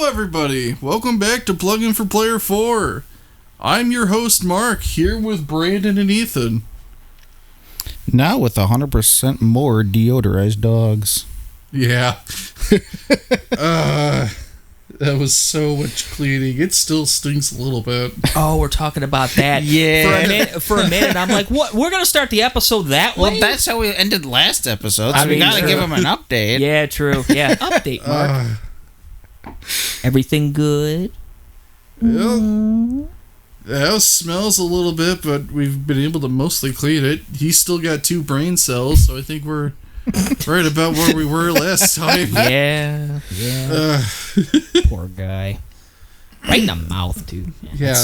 Hello, everybody. Welcome back to Plug In for Player 4. I'm your host, Mark, here with Brandon and Ethan. Now with 100% more deodorized dogs. Yeah. That was so much cleaning. It still stinks a little bit. Oh, we're talking about that. Yeah. For a minute, I'm like, what? We're going to start the episode that way? Well, that's how we ended last episode, so we gotta give them an update. Yeah, true. Yeah, update, Mark. Everything good? Yeah. The house smells a little bit, but we've been able to mostly clean it. He's still got 2 brain cells, so I think we're right about where we were last time. Yeah. Poor guy. Right in the mouth, dude. Yeah,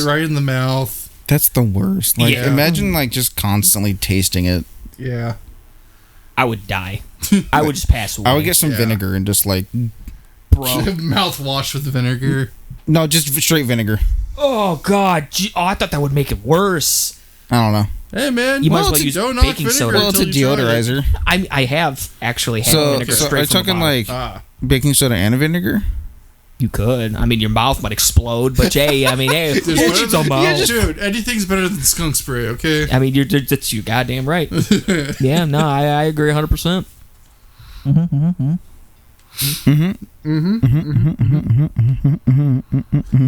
right in the mouth. That's the worst. Like, Yeah. imagine like just constantly tasting it. Yeah. I would die. I would just pass away. I would get some vinegar and just like, bro. Mouthwash with vinegar. no, just straight vinegar. Oh, God. I thought that would make it worse. I don't know. Hey, man. You might as well use don't knock baking vinegar soda. Well, it's a until you try it. deodorizer. I have actually had vinegar So straight are you from the talking bottle. like baking soda and a vinegar? You could. I mean, your mouth might explode, but hey, who needs a mouth? Dude, anything's better than skunk spray, okay? I mean, that's you goddamn right. Yeah, no, I agree 100%.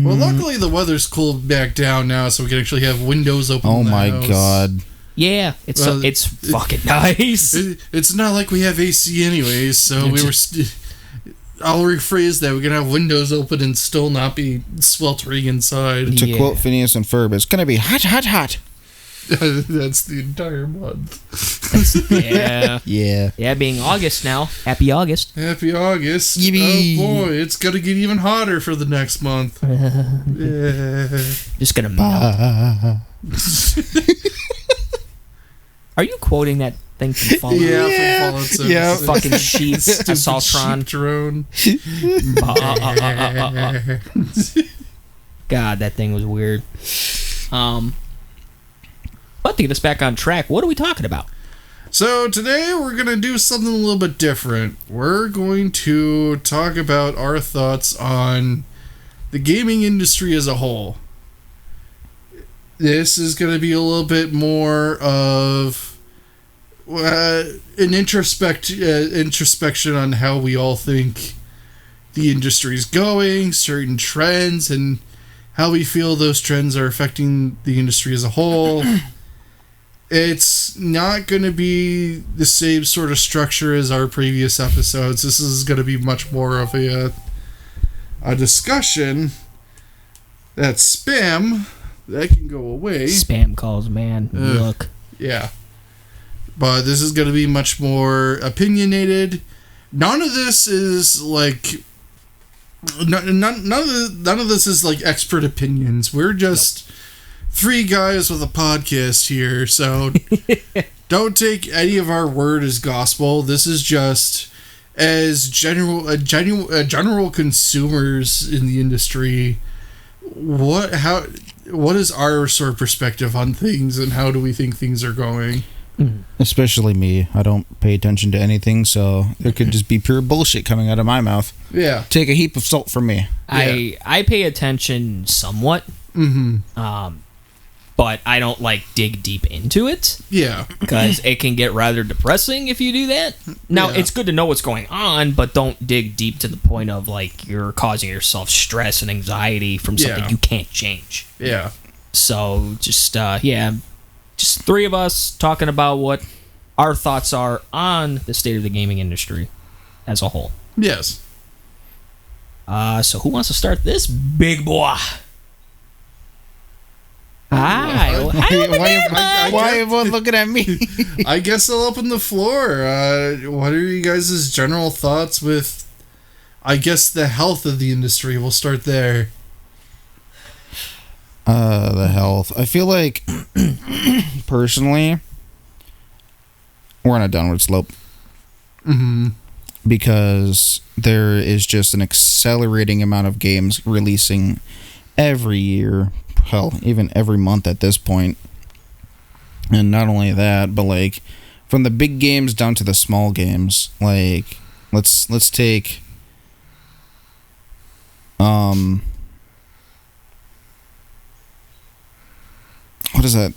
Well, luckily the weather's cooled back down now, so we can actually have windows open. Oh in the my house. god. Yeah, it's fucking nice. It's not like we have AC anyways, so we were. I'll rephrase that. We can have windows open and still not be sweltering inside. To quote Phineas and Ferb, it's gonna be hot, hot, hot. That's the entire month. Yeah, being August now. Happy August. Happy August. Yippee. Oh boy, it's gonna get even hotter for the next month. Just gonna melt. Are you quoting that thing from Fallout? Yeah, from Fallout 7. Yeah. Fucking sheets, Assaultron. Drone. God, that thing was weird. But to get us back on track, what are we talking about? So today we're going to do something a little bit different. We're going to talk about our thoughts on the gaming industry as a whole. This is going to be a little bit more of an introspection on how we all think the industry's going, certain trends, and how we feel those trends are affecting the industry as a whole. It's not going to be the same sort of structure as our previous episodes. This is going to be much more of a discussion. That spam, that can go away. Spam calls, man. Look. Yeah. But this is going to be much more opinionated. None of this is like... None of this is like expert opinions. We're just... 3 guys with a podcast here, so don't take any of our word as gospel. This is just as general consumers in the industry. What is our sort of perspective on things, and how do we think things are going? Especially me. I don't pay attention to anything, so there could just be pure bullshit coming out of my mouth. Yeah. Take a heap of salt from me. I pay attention somewhat. But I don't dig deep into it. Yeah. Because it can get rather depressing if you do that. Now, it's good to know what's going on, but don't dig deep to the point of you're causing yourself stress and anxiety from something you can't change. Yeah. So just 3 of us talking about what our thoughts are on the state of the gaming industry as a whole. Yes. So who wants to start this, big boy? Hi. Why everyone looking at me? I guess I'll open the floor. What are you guys' general thoughts with, I guess, the health of the industry? We'll start there. The health. I feel like, personally, we're on a downward slope. Because there is just an accelerating amount of games releasing every year. Hell, even every month at this point. And not only that, but from the big games down to the small games. Let's take what is that?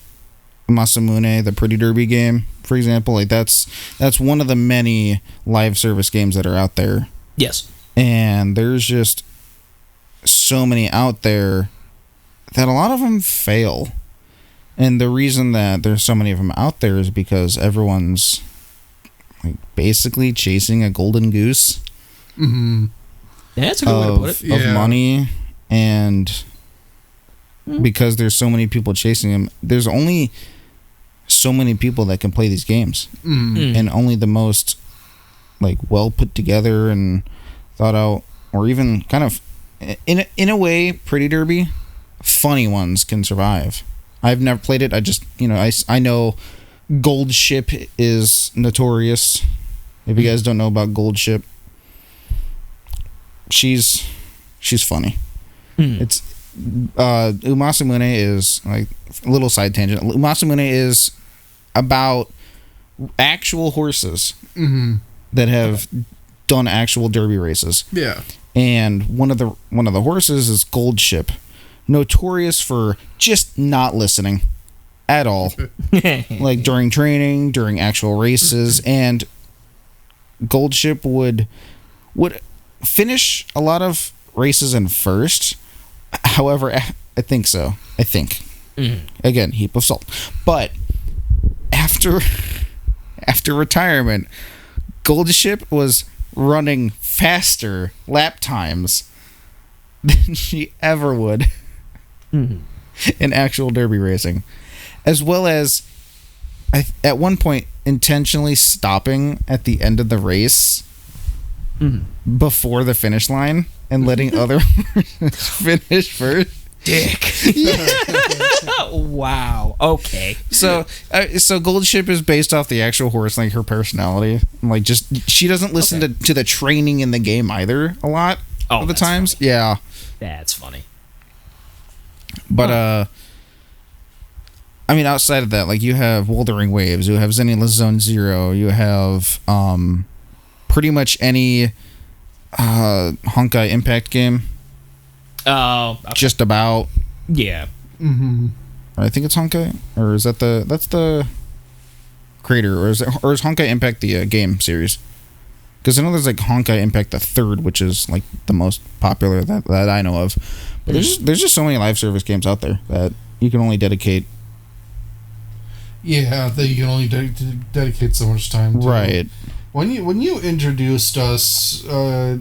Masamune, the Pretty Derby game, for example. Like that's one of the many live service games that are out there. Yes. And there's just so many out there that a lot of them fail. And the reason that there's so many of them out there is because everyone's like basically chasing a golden goose. Mm-hmm. Yeah, that's a good way to put it. Of money, and because there's so many people chasing them, there's only so many people that can play these games, and only the most like well put together and thought out, or even kind of in a way, Pretty Derby, funny ones can survive. I've never played it. I just I know Gold Ship is notorious. If you guys don't know about Gold Ship, she's funny. It's Umasamune is like a little side tangent. Umasamune is about actual horses that have done actual derby races. Yeah. And one of the horses is Gold Ship, notorious for just not listening at all. Like during training, during actual races, and Gold Ship would finish a lot of races in first. However, I think so. Again, heap of salt. But after retirement, Gold Ship was running faster lap times than she ever would in actual derby racing, as well as at one point intentionally stopping at the end of the race before the finish line and letting other finish first. Dick. Wow. Okay. So Gold Ship is based off the actual horse, like her personality. Like, just she doesn't listen to the training in the game either a lot of the times. Funny. Yeah. That's funny. But I mean, outside of that, like you have Wuthering Waves, you have Zenny Zone Zero, you have pretty much any Honkai Impact game. Oh, okay. Just about. Yeah. I think it's Honkai, or is that's the creator, or is Honkai Impact the game series? Because I know there's like Honkai Impact the Third, which is like the most popular that I know of. But there's just so many live service games out there that you can only dedicate. Yeah, that you can only dedicate so much time to. Right. When you introduced us to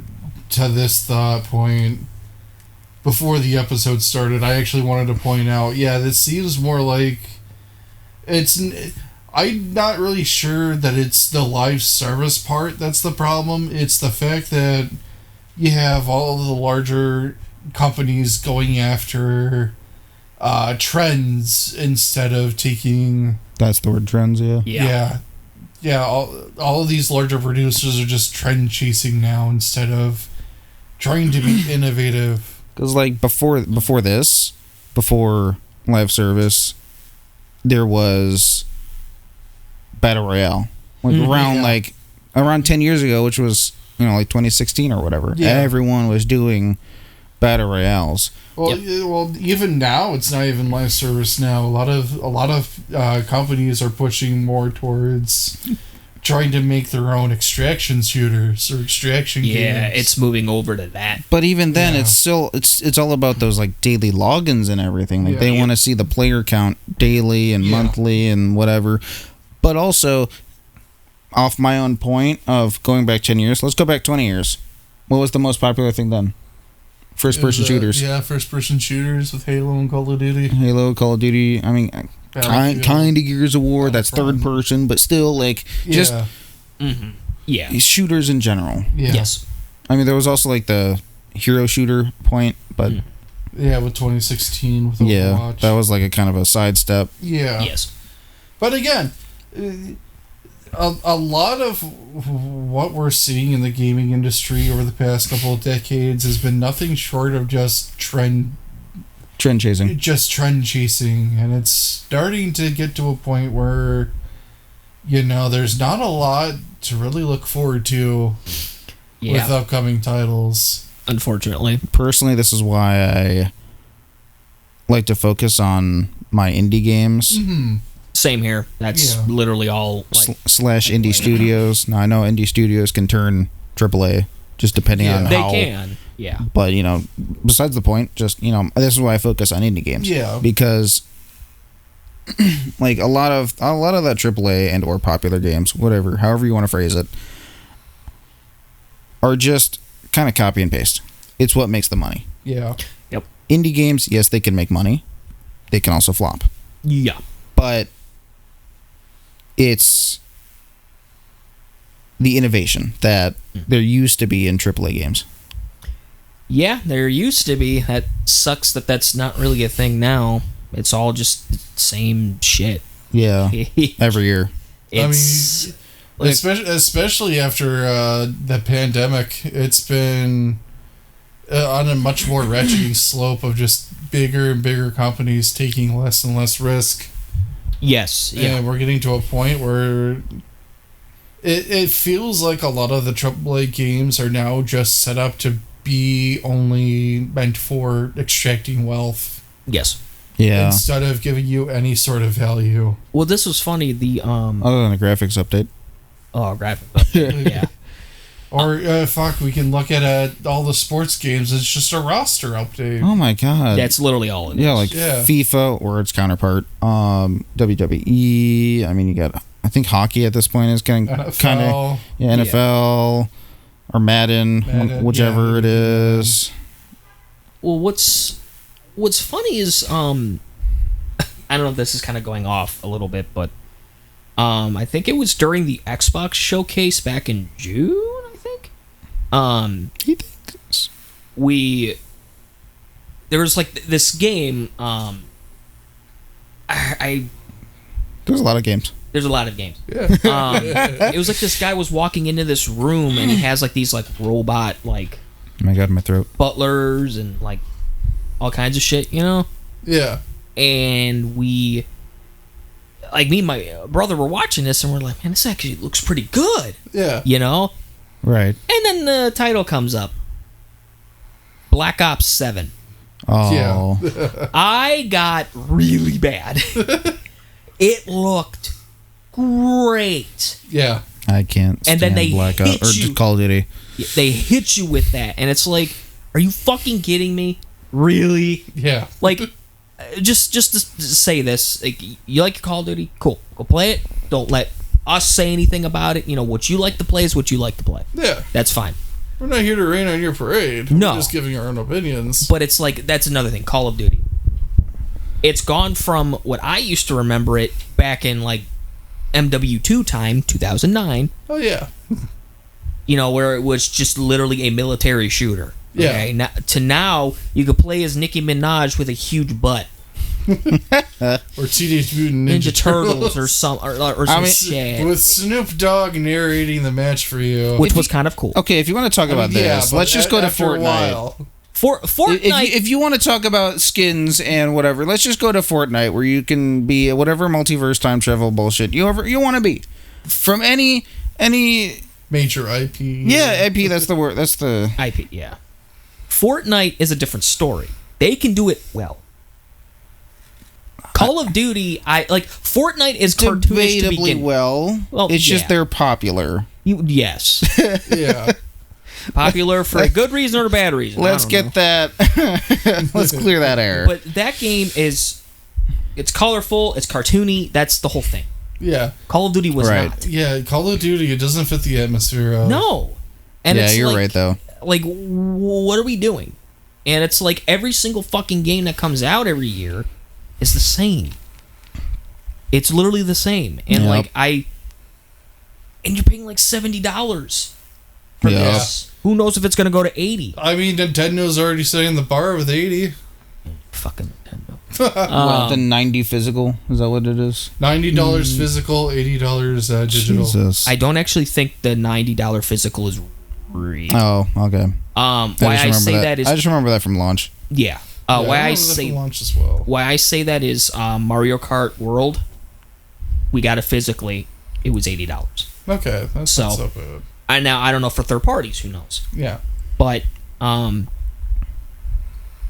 this thought point before the episode started, I actually wanted to point out, this seems more like I'm not really sure that it's the live service part that's the problem. It's the fact that you have all of the larger companies going after trends instead of taking... That's the word, trends, Yeah, all of these larger producers are just trend chasing now instead of trying to be innovative. Because like before live service, there was Battle Royale. Like around 10 years ago, which was like 2016 or whatever. Yeah. Everyone was doing Battle Royales. Well, even now, it's not even live service now. A lot of companies are pushing more towards trying to make their own extraction shooters or extraction games. Yeah, it's moving over to that. But even then, it's still it's all about those like daily logins and everything. Like they want to see the player count daily and monthly and whatever. But also, off my own point of going back 10 years, let's go back 20 years. What was the most popular thing then? First-person shooters. Yeah, first-person shooters with Halo and Call of Duty. Call of Duty. I mean, kind of Gears of War. That's third-person, but still, like, just shooters in general. Yeah. Yes. I mean, there was also, like, the hero shooter point, but... Yeah, with 2016 with Overwatch. Yeah, that was, like, a kind of a sidestep. Yeah. Yes. But again... A lot of what we're seeing in the gaming industry over the past couple of decades has been nothing short of just trend chasing. And it's starting to get to a point where, there's not a lot to really look forward to with upcoming titles. unfortunately. Personally, this is why I like to focus on my indie games. Mm-hmm. Same here. That's literally all. Like, slash indie studios. Now I know indie studios can turn AAA just depending on they how. They can, yeah. But besides the point, just this is why I focus on indie games. Yeah. Because like a lot of that AAA and or popular games, whatever, however you want to phrase it, are just kind of copy and paste. It's what makes the money. Yeah. Yep. Indie games, yes, they can make money. They can also flop. Yeah. But it's the innovation that there used to be in AAA games. Yeah, there used to be. That sucks that that's not really a thing now. It's all just the same shit. Yeah. Every year. It's, especially after the pandemic, it's been on a much more ratcheting slope of just bigger and bigger companies taking less and less risk. Yes. Yeah. And we're getting to a point where it feels like a lot of the AAA games are now just set up to be only meant for extracting wealth. Yes. Yeah. Instead of giving you any sort of value. Well, this was funny. The other than a graphics update. Oh, graphics update. Yeah. Or we can look at all the sports games. It's just a roster update. Oh my god. That's literally all it is. Yeah, like FIFA or its counterpart. WWE. I mean, you got. I think hockey at this point is kind of NFL or Madden whichever it is. Well, what's funny is I don't know if this is kind of going off a little bit, but I think it was during the Xbox showcase back in June. I think. There was like this game. There's a lot of games. There's a lot of games. Yeah. It was like this guy was walking into this room and he has like these like robot like. Oh my god, my throat. Butlers and like all kinds of shit, Yeah. And me and my brother were watching this and we're like, man, this actually looks pretty good. Yeah. Right. And then the title comes up. Black Ops 7. Oh. Yeah. I got really bad. It looked great. Yeah. I can't stand and then they Black Ops or just Call of Duty. They hit you with that and it's like, are you fucking kidding me? Really? Yeah. Like just to say this, like, you like your Call of Duty? Cool. Go play it. Don't let us say anything about it. What you like to play is what you like to play. Yeah. That's fine. We're not here to rain on your parade. No. We're just giving our own opinions. But it's like, that's another thing. Call of Duty. It's gone from what I used to remember it back in like MW2 time, 2009. Oh, yeah. Where it was just literally a military shooter. Yeah. Okay? Now you could play as Nicki Minaj with a huge butt. Or Teenage Mutant Ninja Turtles or some shit. With Snoop Dogg narrating the match for you. Which was kind of cool. Okay, if you want to talk about this, let's just go to Fortnite. Fortnite. If you want to talk about skins and whatever, let's just go to Fortnite where you can be whatever multiverse time travel bullshit you want to be. From any major IP. Yeah, IP, that's the word. That's the IP, yeah. Fortnite is a different story. They can do it well. Call of Duty, Fortnite is cartoonish to begin with. Well, it's just they're popular. Yes. Yeah. Popular for a good reason or a bad reason. Let's get that. Let's clear that air. But that game it's colorful, it's cartoony, that's the whole thing. Yeah. Call of Duty was not. Yeah, Call of Duty, it doesn't fit the atmosphere of... No. And yeah, it's you're right, though. Like, what are we doing? And it's like every single fucking game that comes out every year is the same. It's literally the same. And and you're paying like $70 for this. Who knows if it's going to go to 80? I mean, Nintendo's already setting the bar with 80. Fucking Nintendo. The 90 physical, is that what it is? $90 physical, $80 digital. Jesus. I don't actually think the $90 physical is real. Oh, okay. Why I say that is I just remember that from launch. Yeah. Why I say launch as well. Why I say that is Mario Kart World. We got it physically. It was $80. Okay, that's not so bad. I don't know for third parties. Who knows? Yeah. But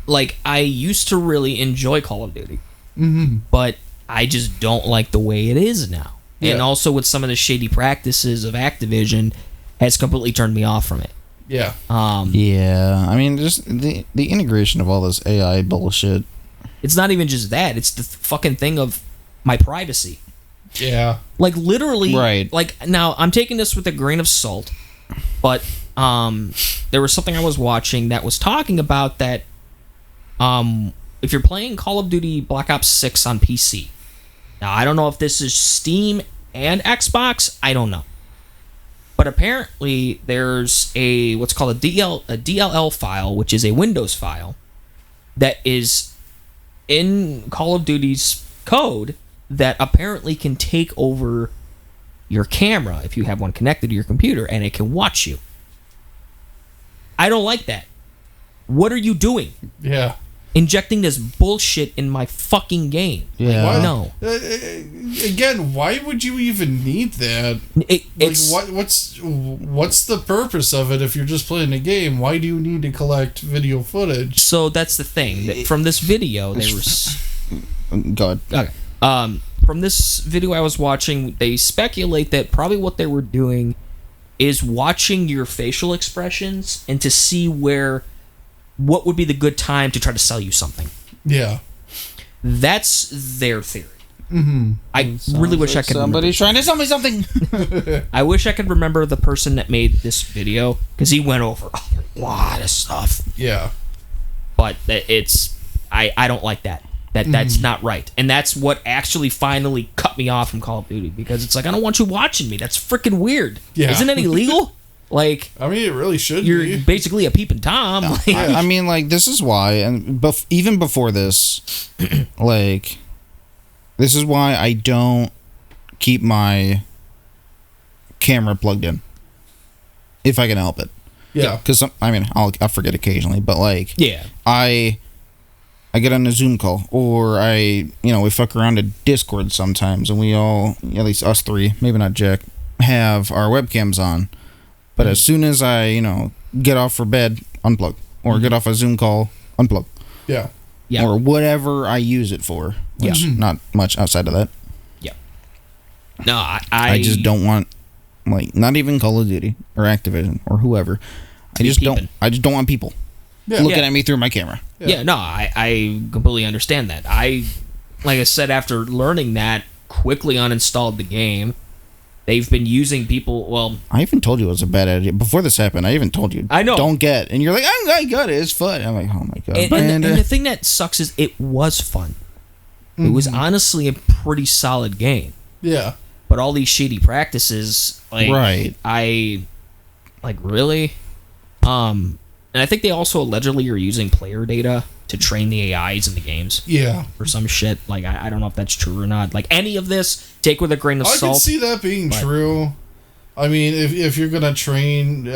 like I used to really enjoy Call of Duty, Mm-hmm. but I just don't like the way it is now. Yeah. And also with some of the shady practices of Activision has completely turned me off from it. Yeah. Yeah, I mean, just the integration of all this AI bullshit. It's not even just that; it's the fucking thing of my privacy. Yeah. Like literally, Right. Like now, I'm taking this with a grain of salt, but there was something I was watching that was talking about that. If you're playing Call of Duty Black Ops 6 on PC, now I don't know if this is Steam and Xbox. I don't know, but apparently there's a what's called a DLL file, which is a Windows file that is in Call of Duty's code that apparently can take over your camera if you have one connected to your computer, and it can watch you. I don't like that. What are you doing? Yeah. Injecting this bullshit in my fucking game. Yeah. Why- No. Again, why would you even need that? It's What's the purpose of it if you're just playing a game? Why do you need to collect video footage? so that's the thing. That from this video, there was God. okay. From this video I was watching, they speculate that probably what they were doing is watching your facial expressions and to see what would be the good time to try to sell you something. Yeah. That's their theory. Mm-hmm. I really wish I could Somebody's trying to sell me something. I wish I could remember the person that made this video because he went over a lot of stuff. Yeah. But I don't like that. That's not right. And that's what actually finally cut me off from Call of Duty because it's like I don't want you watching me. That's freaking weird. Yeah. Isn't it illegal? Like I mean, it really should you're be. basically a peeping Tom. Like, I mean, like, this is why, and even before this, like, this is why I don't keep my camera plugged in if I can help it. Yeah. Because I mean, I'll forget occasionally, but like, yeah. I get on a Zoom call, or we fuck around to Discord sometimes, and we all, at least us three, maybe not Jack, have our webcams on. But as soon as I, get off for bed, unplug, or get off a Zoom call, unplug, Yeah. Yeah. or whatever I use it for. Which not much outside of that. Yeah. No, I just don't want, like, not even Call of Duty or Activision or whoever. I just don't want people looking at me through my camera. Yeah, no, I completely understand that. Like I said, after learning that, quickly uninstalled the game. They've been using people, well... I even told you it was a bad idea. Before this happened, I even told you, I know. Don't get. And you're like, I got it, it's fun. I'm like, oh my God. And the thing that sucks is it was fun. It was honestly a pretty solid game. Yeah. But all these shady practices, like... Right. Really? And I think they also allegedly are using player data to train the AIs in the games. Yeah. Or some shit. Like, I don't know if that's true or not. Like, any of this, take with a grain of I salt. can see that being true. I mean, if you're going to train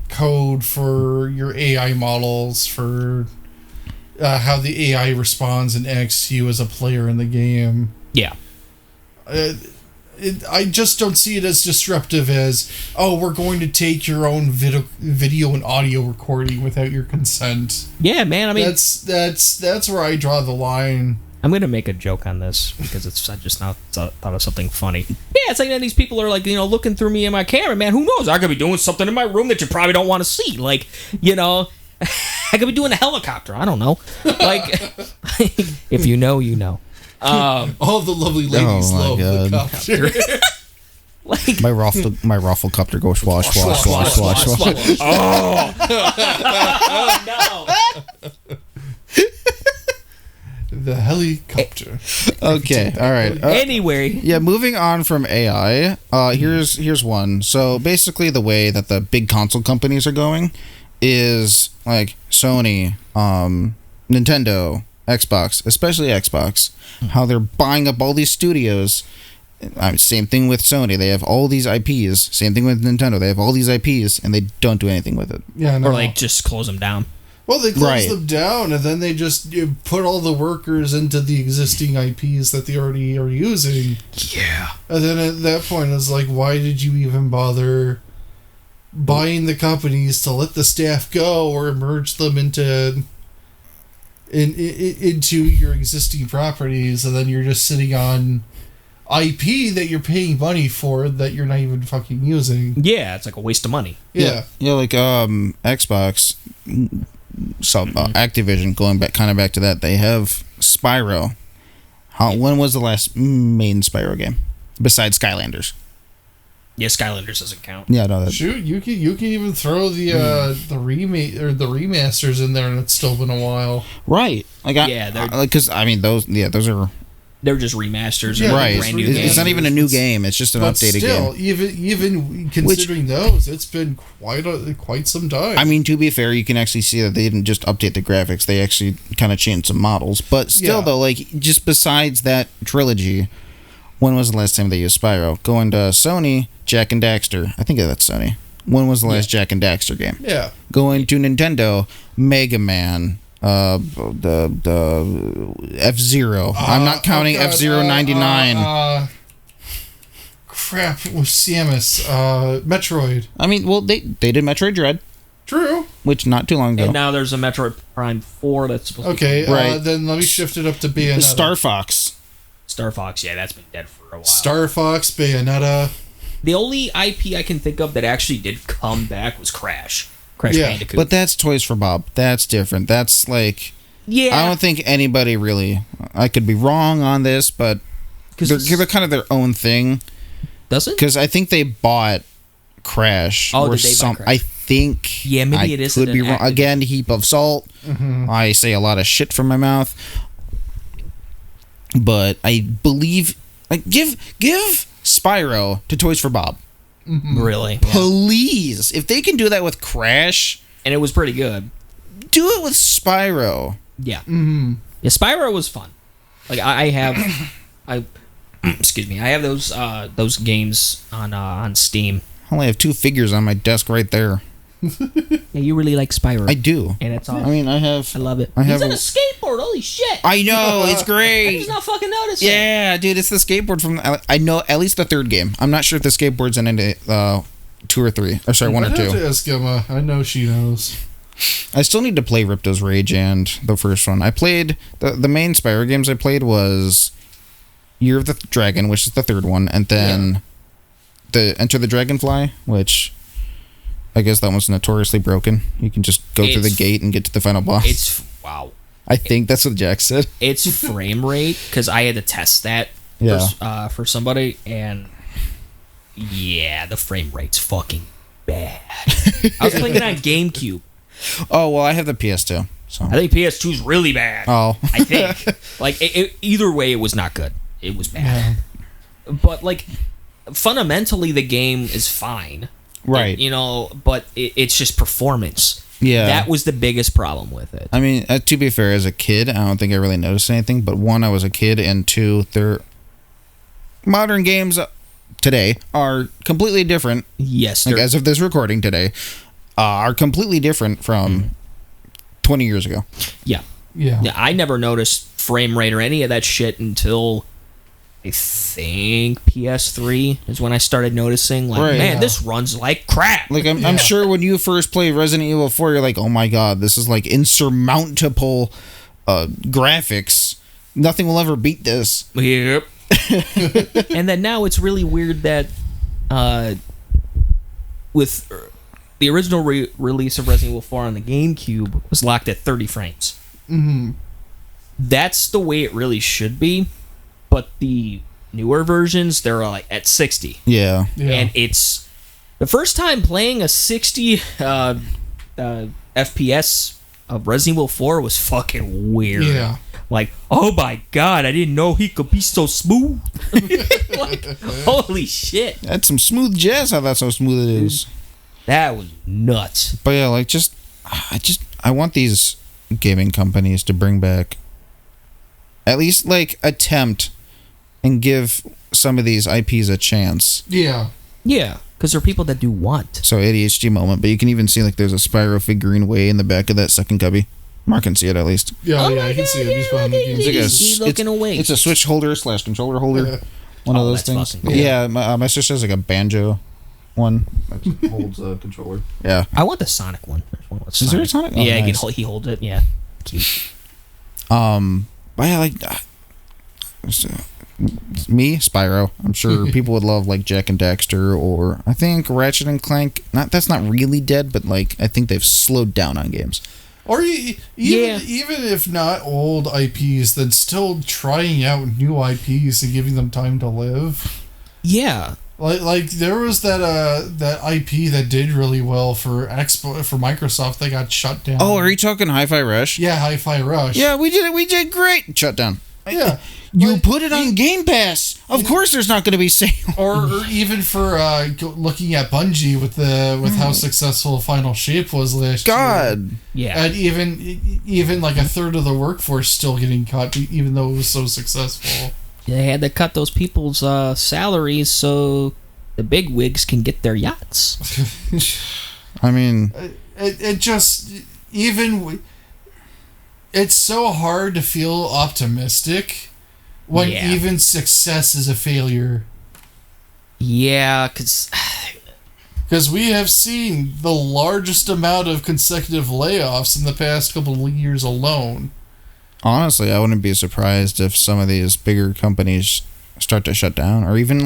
code for your AI models, for how the AI responds and acts to you as a player in the game. Yeah. I just don't see it as disruptive as, we're going to take your own video and audio recording without your consent. Yeah, man. I mean, that's where I draw the line. I'm gonna make a joke on this because I just now thought of something funny. Yeah, it's like that these people are like looking through me in my camera, man. Who knows? I could be doing something in my room that you probably don't want to see. Like I could be doing a helicopter. I don't know. Like if you know, you know. All the lovely ladies love the copter. Like my Rafflecopter goes swash, swash, swash, swash, swash. Oh no! The helicopter. Okay, all right. Anyway, Yeah, moving on from AI, here's one. So basically the way that the big console companies are going is like Sony, Nintendo, Xbox, especially Xbox, how they're buying up all these studios. Same thing with Sony. They have all these IPs. Same thing with Nintendo. They have all these IPs and they don't do anything with it. Yeah, no. or like just close them down. Well, they close Right. them down, and then they just put all the workers into the existing IPs that they already are using. Yeah. And then at that point, it's like, why did you even bother buying the companies to let the staff go or merge them into your existing properties, and then you're just sitting on IP that you're paying money for that you're not even fucking using. Yeah, it's like a waste of money. Yeah. Yeah, like Xbox, Activision, going back to that, they have Spyro. When was the last main Spyro game besides Skylanders? Yeah, Skylanders doesn't count. Yeah, no. Shoot, you can even throw the remake or the remasters in there, and it's still been a while. Right. Like because those are. They're just remasters. Yeah, right. Brand new It's not even a new game. It's just an updated still, game. even considering those, it's been quite some time. I mean, to be fair, you can actually see that they didn't just update the graphics. They actually kind of changed some models. But still, though, like, just besides that trilogy, when was the last time they used Spyro? Going to Sony, Jak and Daxter. I think that's Sony. When was the last Jak and Daxter game? Yeah. Going to Nintendo, Mega Man, the F-Zero. I'm not counting F-Zero 99. Crap, with Samus. Metroid. I mean, well, they did Metroid Dread. True. Which not too long ago. And now there's a Metroid Prime 4 that's supposed Okay, to be... Right. Then let me shift it up to Bayonetta. Star Fox. Star Fox, yeah, that's been dead for a while. Star Fox, Bayonetta. The only IP I can think of that actually did come back was Crash. Crash Bandicoot. But that's Toys for Bob. That's different. That's like... Yeah. I don't think anybody really... I could be wrong on this, but they're kind of their own thing. Does it? Because I think they bought Crash. Oh, or did they buy Crash? I think... Yeah, maybe it isn't could be wrong. Again, heap of salt. Mm-hmm. I say a lot of shit from my mouth. But I believe... Like, give Spyro to Toys for Bob. Mm-hmm. Really? Please. If they can do that with Crash... And it was pretty good. Do it with Spyro. Yeah. Mm-hmm. Yeah, Spyro was fun. Like I have excuse me, I have those games on Steam. I only have 2 figures on my desk right there. Yeah, you really like Spyro. I do. And it's awesome. I mean, I love it. I He's have on a skateboard. Holy shit! I know, it's I great. just not fucking noticing. Yeah, dude, it's the skateboard from... I know at least the 3rd game. I'm not sure if the skateboard's in any 2 or 3. Or sorry, 1 or 2. I have to ask Emma. I know she knows. I still need to play Ripto's Rage and the first one. I played... The main Spyro games I played was Year of the Dragon, which is the 3rd one, and then the Enter the Dragonfly, which... I guess that one's notoriously broken. You can just go through the gate and get to the final boss. Wow. I think that's what Jack said. It's frame rate, because I had to test that for somebody, and yeah, the frame rate's fucking bad. I was playing it on GameCube. Oh, well, I have the PS2. So. I think PS2's really bad. Oh. I think. Like, either way, it was not good. It was bad. Yeah. But, like, fundamentally, the game is fine. Right. You know, but it's just performance. Yeah. That was the biggest problem with it. I mean, to be fair, as a kid, I don't think I really noticed anything. But 1, I was a kid, and 2, they're... Modern games today are completely different. Yes. Like, as of this recording today, are completely different from 20 years ago. Yeah. Yeah. Yeah. I never noticed frame rate or any of that shit until... I think PS3 is when I started noticing, like, this runs like crap. Like, I'm sure when you first played Resident Evil 4, you're like, oh my god, this is like insurmountable graphics. Nothing will ever beat this. Yep. And then now it's really weird that with the original release of Resident Evil 4 on the GameCube was locked at 30 frames. Mm-hmm. That's the way it really should be. But the newer versions, they're like at 60. Yeah. And it's the first time playing a 60 FPS of Resident Evil 4 was fucking weird. Yeah. Like, oh my god, I didn't know he could be so smooth. Like, holy shit. That's some smooth jazz, how that's so smooth it is. That was nuts. But yeah, like, I want these gaming companies to bring back, at least, like, attempt and give some of these IPs a chance. Yeah. Yeah, because there are people that do want. So ADHD moment, but you can even see, like, there's a Spyro figurine way in the back of that second cubby. Mark can see it at least. Yeah, I can see it. He's behind the game. He's looking away. It's a Switch holder / controller holder. One of those things. Cool. Yeah, my sister has like a banjo one that holds a controller. Yeah. I want the Sonic one. Is there a Sonic? Oh, Yeah, nice. he holds it. Yeah, cute. But yeah, like me, Spyro. I'm sure people would love like Jack and Daxter, or I think Ratchet and Clank. That's not really dead, but like I think they've slowed down on games. Or even if not old IPs, then still trying out new IPs and giving them time to live. Yeah. Like there was that IP that did really well for Microsoft that got shut down. Oh, are you talking Hi-Fi Rush? Yeah, Hi-Fi Rush. Yeah, we did great. Shut down. Yeah. You But put it on Game Pass. Of course, there's not going to be sale. or even for looking at Bungie with how successful Final Shape was last year. God. Yeah. And even like a third of the workforce still getting cut, even though it was so successful. They had to cut those people's salaries so the big wigs can get their yachts. I mean, It just it's so hard to feel optimistic when Yeah. even success is a failure. Yeah, because Because we have seen the largest amount of consecutive layoffs in the past couple of years alone. honestly, I wouldn't be surprised if some of these bigger companies start to shut down, or even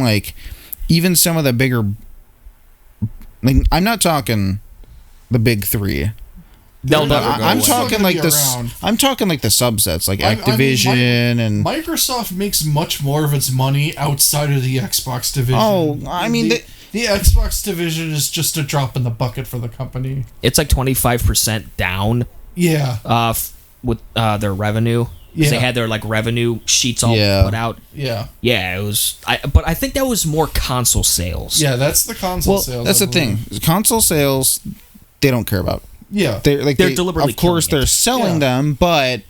some of the bigger. Like, I'm not talking the big three. they'll They're never not- go I'm away. talking gonna like be this. around. I'm talking like the subsets, like I mean, Activision and. Microsoft makes much more of its money outside of the Xbox division. Oh, I mean, the Xbox division is just a drop in the bucket for the company. It's like 25% down Yeah, with their revenue. 'Cause they Yeah. had their like revenue sheets all Yeah. put out. yeah, Yeah, it was. But I think that was more console sales. yeah. That's the console well, sales. that's I the thing. believe. Console sales, they don't care about. Yeah, They're deliberately Of course, killing it. they're selling Yeah. them, but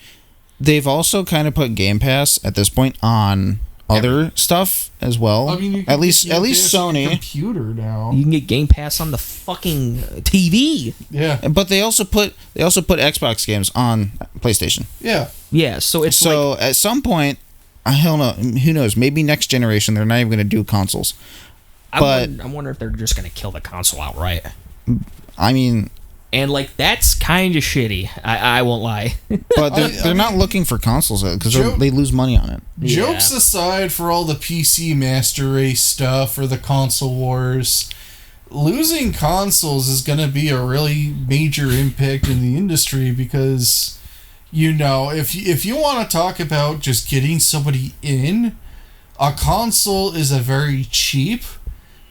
they've also kind of put Game Pass at this point on other stuff as well. I mean, you can at least get this on your Sony. computer now. You can get Game Pass on the fucking TV. Yeah, But they also put Xbox games on PlayStation. yeah. Yeah, so it's So like at some point, I don't know. Who knows? Maybe next generation they're not even going to do consoles. I but- wonder if they're just gonna kill the console outright. I mean, And like that's kind of shitty. I won't lie. but they're, I they're not looking for consoles because Joe- they lose money on it. Jokes Yeah. aside, for all the PC Master Race stuff or the console wars, losing consoles is going to be a really major impact in the industry because, if you want to talk about just getting somebody in, a console is a very cheap,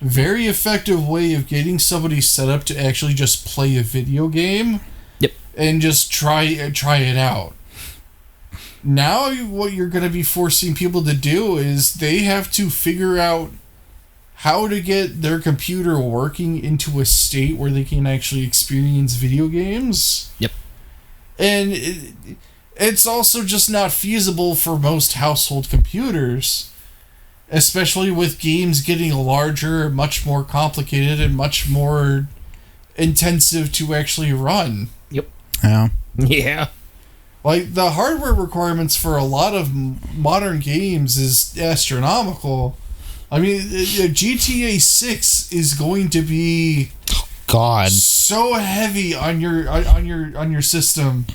very effective way of getting somebody set up to actually just play a video game. Yep. And just try it out. Now what you're going to be forcing people to do is they have to figure out how to get their computer working into a state where they can actually experience video games. Yep. And it's also just not feasible for most household computers, especially with games getting larger, much more complicated, and much more intensive to actually run. Yeah. Yeah. Like, the hardware requirements for a lot of modern games is astronomical. I mean, GTA 6 is going to be God. so heavy on your system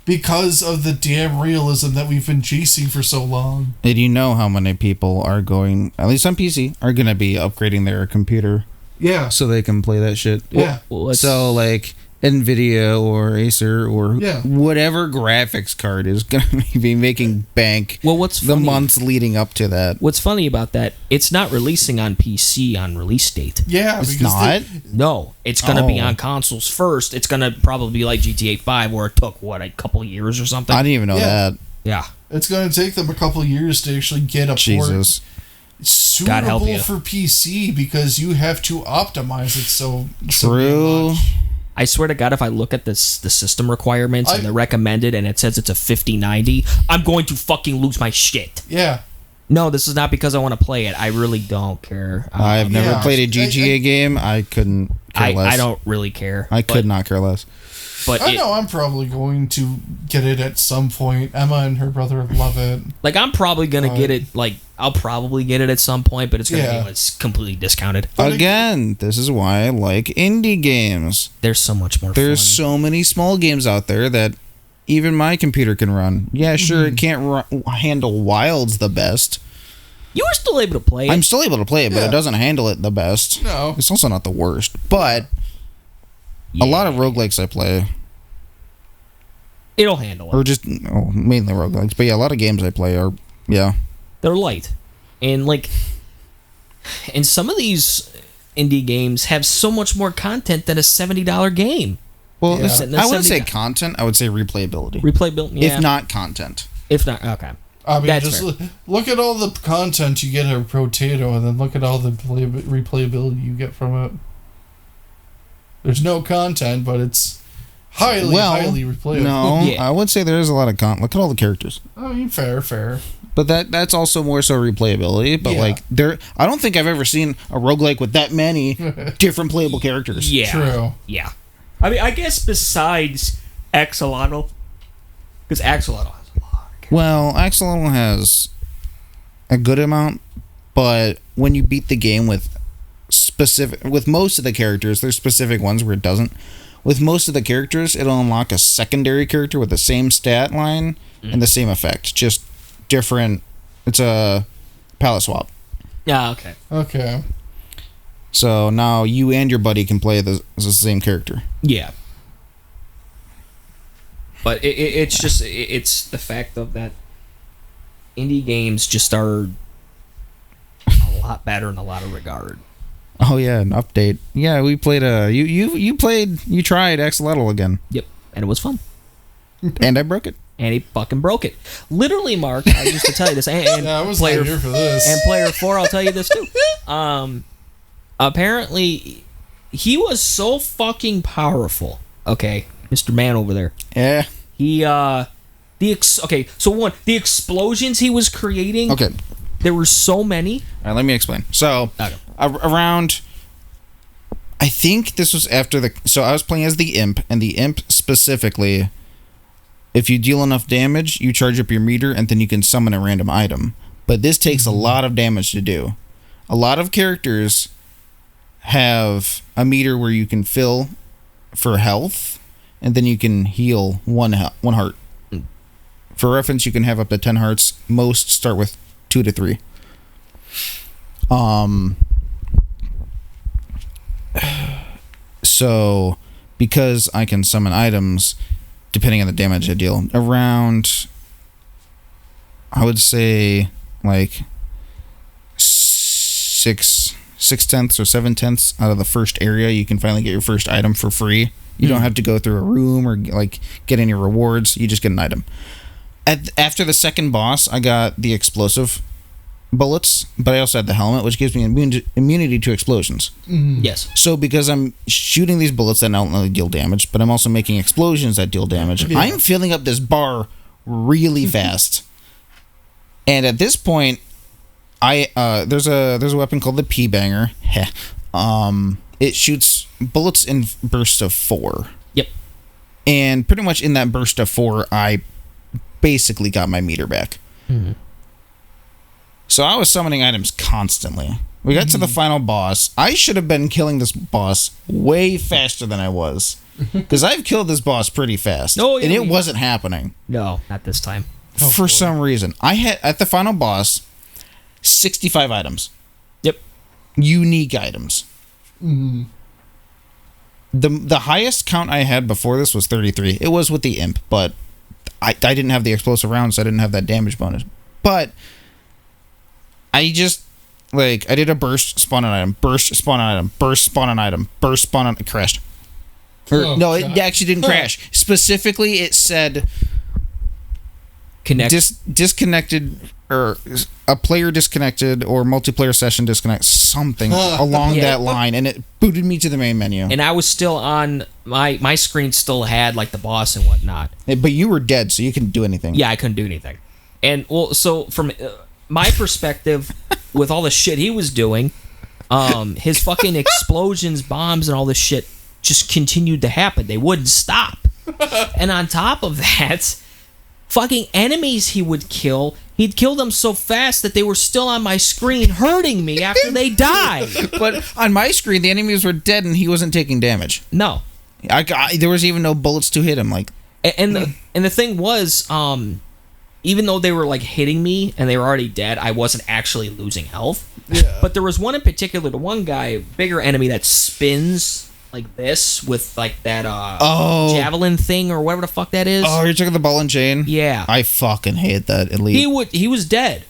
because of the damn realism that we've been chasing for so long. And you know how many people are going, at least on PC, are going to be upgrading their computer Yeah. so they can play that shit. Yeah. Well, let's- So, like, NVIDIA or Acer or Yeah. whatever graphics card is going to be making bank Well, what's the funny, months leading up to that. What's funny about that? It's not releasing on PC on release date. Yeah. It's because not? No, it's gonna be Oh. on consoles first. It's gonna probably be like GTA 5, where it took a couple years or something. I didn't even know Yeah. that. Yeah. It's going to take them a couple of years to actually get a port Jesus. God help suitable you. for PC because you have to optimize it so True. much. I swear to God, if I look at the system requirements and the recommended, and it says it's a 5090, I'm going to fucking lose my shit. Yeah. No, this is not because I want to play it. I really don't care. I've never Yeah. played a GTA game. I couldn't care less. I don't really care. I could not care less. But I know I'm probably going to get it at some point. Emma and her brother love it. like I'm probably gonna get it. Like I'll probably get it at some point, but it's gonna Yeah. be it's completely discounted. But Again, this is why I like indie games. There's so much more. There's fun. so many small games out there that even my computer can run. Yeah, sure, it can't handle Wilds the best. You were still able to play it. I'm still able to play it, but Yeah. it doesn't handle it the best. No. It's also not the worst. But a lot of roguelikes I play, It'll handle it. or just mainly roguelikes, but yeah, a lot of games I play are, yeah. They're light, and some of these indie games have so much more content than a $70 game. Well, Yeah. I wouldn't say content, I would say replayability. Replayability, yeah. If not content. If not, okay. I mean, That's just fair. look at all the content you get at Potato, and then look at all the replayability you get from it. There's no content, but it's highly replayable. No, Yeah. I would say there is a lot of content. Look at all the characters. I mean, fair. But that's also more so replayability. But Yeah. I don't think I've ever seen a roguelike with that many different playable characters. Yeah. True. Yeah. I mean, I guess besides Axolotl, because Axolotl has a lot of characters. Well, Axolotl has a good amount, but when you beat the game with most of the characters, there's specific ones where it doesn't. With most of the characters, it'll unlock a secondary character with the same stat line and the same effect, just different. It's a palette swap. Yeah, okay. Okay. So now you and your buddy can play the same character. Yeah. But it's just it's the fact of that indie games just are a lot better in a lot of regard. Oh yeah, an update. Yeah, we played you tried Axolotl again, Yep, and it was fun. and I broke it. And he fucking broke it. Literally, Mark. I used to tell you this. And Yeah, I was player not here for this. and player 4, I'll tell you this too. Apparently, he was so fucking powerful. Okay, Mr. Man over there. Yeah. He okay. So one, the explosions he was creating. Okay. There were so many. All right, let me explain. So, Okay. around, I think this was after so I was playing as the imp, and the imp specifically, if you deal enough damage, you charge up your meter, and then you can summon a random item. But this takes a lot of damage to do. A lot of characters have a meter where you can fill for health, and then you can heal one heart. For reference, you can have up to 10 hearts. Most start with 2 to 3. So because I can summon items depending on the damage I deal, around, I would say, like 6/10 or 7/10 out of the first area, you can finally get your first item for free. You don't have to go through a room or like get any rewards. You just get an item. After the second boss, I got the explosive bullets, but I also had the helmet, which gives me immunity to explosions. Yes. So because I'm shooting these bullets that don't really deal damage, but I'm also making explosions that deal damage, Yeah. I'm filling up this bar really fast. And at this point, there's a weapon called the P-Banger. It shoots bullets in bursts of 4. Yep. And pretty much in that burst of 4, I basically got my meter back. Mhm. So I was summoning items constantly. We got to the final boss. I should have been killing this boss way faster than I was. Because I've killed this boss pretty fast. Oh, yeah, and it we- wasn't happening. No, not this time. For some reason. I had, at the final boss, 65 items. Yep. Unique items. The highest count I had before this was 33. It was with the imp, but I didn't have the explosive rounds, so I didn't have that damage bonus. But I just, I did a burst, spawn an item, burst, spawn an item, burst, spawn an item, burst, spawn an... It crashed. No, God. it actually didn't crash. Specifically, it said Connect. disconnected, or a player disconnected, or multiplayer session disconnect, something along Yeah. that line, and it booted me to the main menu. And I was still on my screen. Still had like the boss and whatnot. But you were dead, so you couldn't do anything. Yeah, I couldn't do anything. And well, so from my perspective with all the shit he was doing, his fucking explosions, bombs, and all this shit just continued to happen. They wouldn't stop. And on top of that, fucking enemies he would kill, he'd kill them so fast that they were still on my screen hurting me after they died. But on my screen, the enemies were dead and he wasn't taking damage. No. There was even no bullets to hit him. Like, And the thing was, even though they were like hitting me and they were already dead, I wasn't actually losing health. Yeah. But there was one in particular, the one guy, bigger enemy that spins like this with like that javelin thing or whatever the fuck that is. oh, you're checking the ball and chain? Yeah. I fucking hate that elite. He was dead.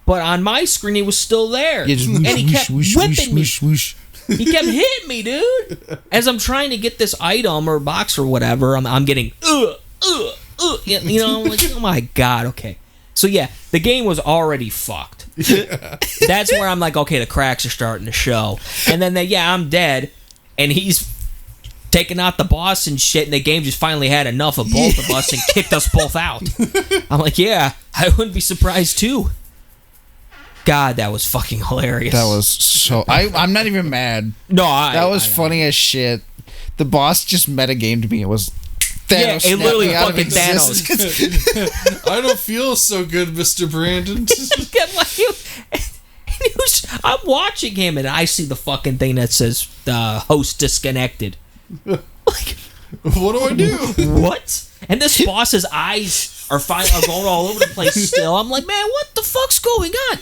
But on my screen he was still there. Yeah, just and he kept whipping me. whoosh. He kept hitting me, dude. As I'm trying to get this item or box or whatever, I'm getting you know, I'm like, oh my god, okay. So yeah, the game was already fucked. That's where I'm like, okay, the cracks are starting to show. And then I'm dead, and he's taking out the boss and shit, and the game just finally had enough of both of us and kicked us both out. I'm like, yeah, I wouldn't be surprised too. God, that was fucking hilarious. That was so... I'm not even mad. No, that was funny as shit. The boss just metagamed me. It was Thanos. Yeah, it literally snapping out of fucking Thanos. existence. I don't feel so good, Mr. Brandon. I'm watching him and I see the fucking thing that says host disconnected. Like, what do I do? what? And this boss's eyes are going all over the place still. I'm like, man, what the fuck's going on?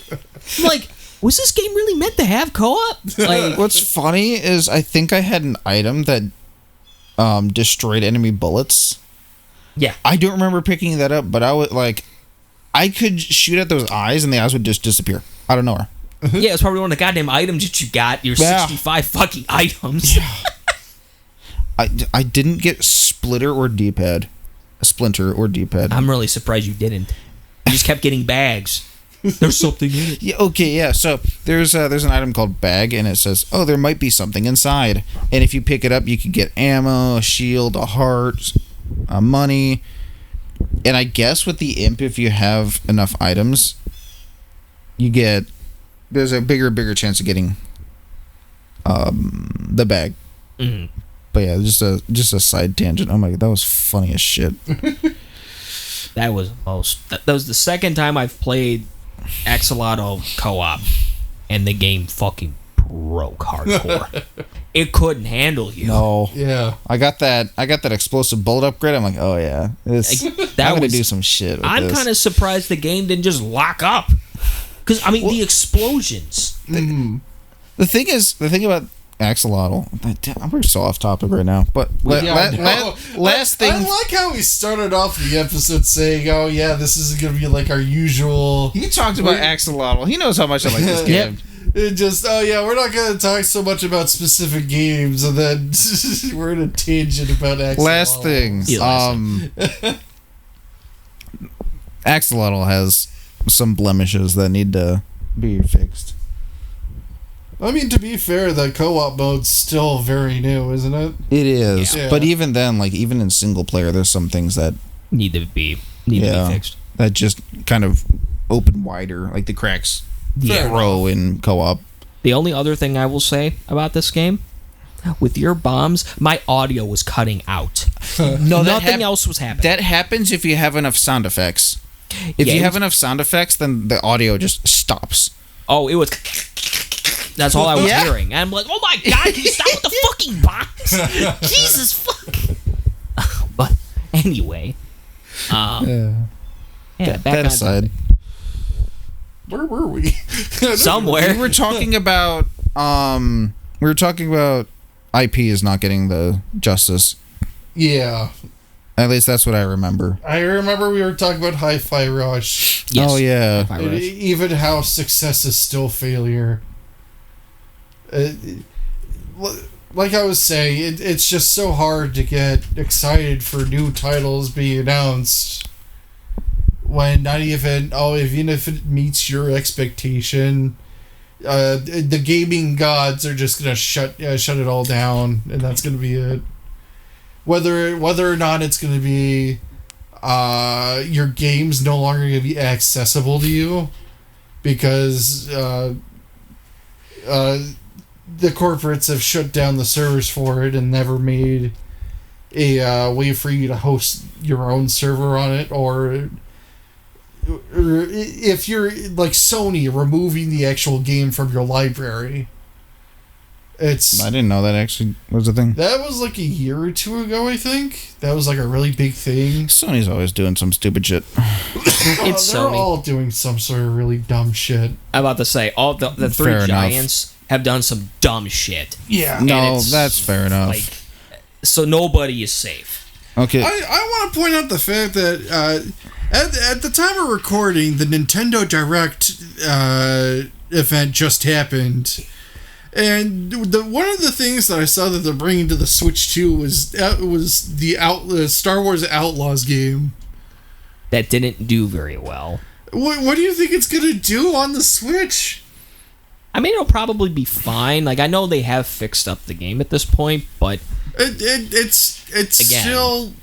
I'm like, was this game really meant to have co-op? Like, What's funny is I think I had an item that destroyed enemy bullets. yeah. I don't remember picking that up, but I would like... I could shoot at those eyes and the eyes would just disappear out of nowhere. Yeah, it's probably one of the goddamn items that you got. Your Yeah. 65 fucking items. I didn't get splitter or D-pad. A splinter or D-pad. I'm really surprised you didn't. You just kept getting bags. There's something in it. Yeah, okay, yeah. So there's an item called bag, and it says, "Oh, there might be something inside." And if you pick it up, you could get ammo, a shield, a heart, money. And I guess with the imp, if you have enough items, there's a bigger chance of getting the bag. Mhm. But yeah, just a side tangent. Oh my god, that was funny as shit. That was that was the second time I've played Axolotl co-op, and the game fucking broke hardcore. It couldn't handle you. No. Yeah. I got that explosive bullet upgrade. I'm like, oh yeah, I'm gonna do some shit with I'm this. kind of surprised the game didn't just lock up. Because I mean, the explosions. The thing about Axolotl, we're so off topic right now. But last thing, I like how we started off the episode saying, "Oh yeah, this is gonna be like our usual." he talked about Axolotl. He knows how much I like this game. It just, oh yeah, we're not gonna talk so much about specific games, and then we're in a tangent about Axolotl. Last thing, Axolotl has some blemishes that need to be fixed. I mean, to be fair, the co-op mode's still very new, isn't it? It is, Yeah. but even then, like even in single player, there's some things that Need to be fixed. that just kind of open wider, like the cracks Yeah. grow in co-op. The only other thing I will say about this game, with your bombs, my audio was cutting out. No, Nothing else was happening. That happens if you have enough sound effects. If Yeah, you it have was- enough sound effects, then the audio just stops. Oh, it was. That's all I was Yeah. hearing. And I'm like, oh my god, can you stop with the fucking bombs? Jesus fuck. But anyway, yeah, back That on aside, Where were we? somewhere. we were talking about IP is not getting the justice. Yeah. At least that's what I remember. I remember we were talking about Hi-Fi Rush. Yes. Oh yeah. Hi-Fi And Rush. even how success is still failure. Like I was saying, it's just so hard to get excited for new titles being announced when even if it meets your expectation, the gaming gods are just gonna shut it all down, and that's gonna be it. Whether or not it's gonna be your game's no longer gonna be accessible to you, because the corporates have shut down the servers for it and never made a way for you to host your own server on it, or if you're like Sony removing the actual game from your library. I didn't know that actually was a thing. That was like a year or two ago, I think. That was like a really big thing. Sony's always doing some stupid shit. It's They're Sony. all doing some sort of really dumb shit. I'm about to say, all the three Fair enough. giants have done some dumb shit. Yeah. No, it's that's fair enough. Like, so nobody is safe. Okay. I want to point out the fact that at the time of recording, the Nintendo Direct event just happened. And one of the things that I saw that they're bringing to the Switch 2 was the Star Wars Outlaws game. That didn't do very well. What do you think it's going to do on the Switch? I mean, it'll probably be fine. Like, I know they have fixed up the game at this point, but It's Again.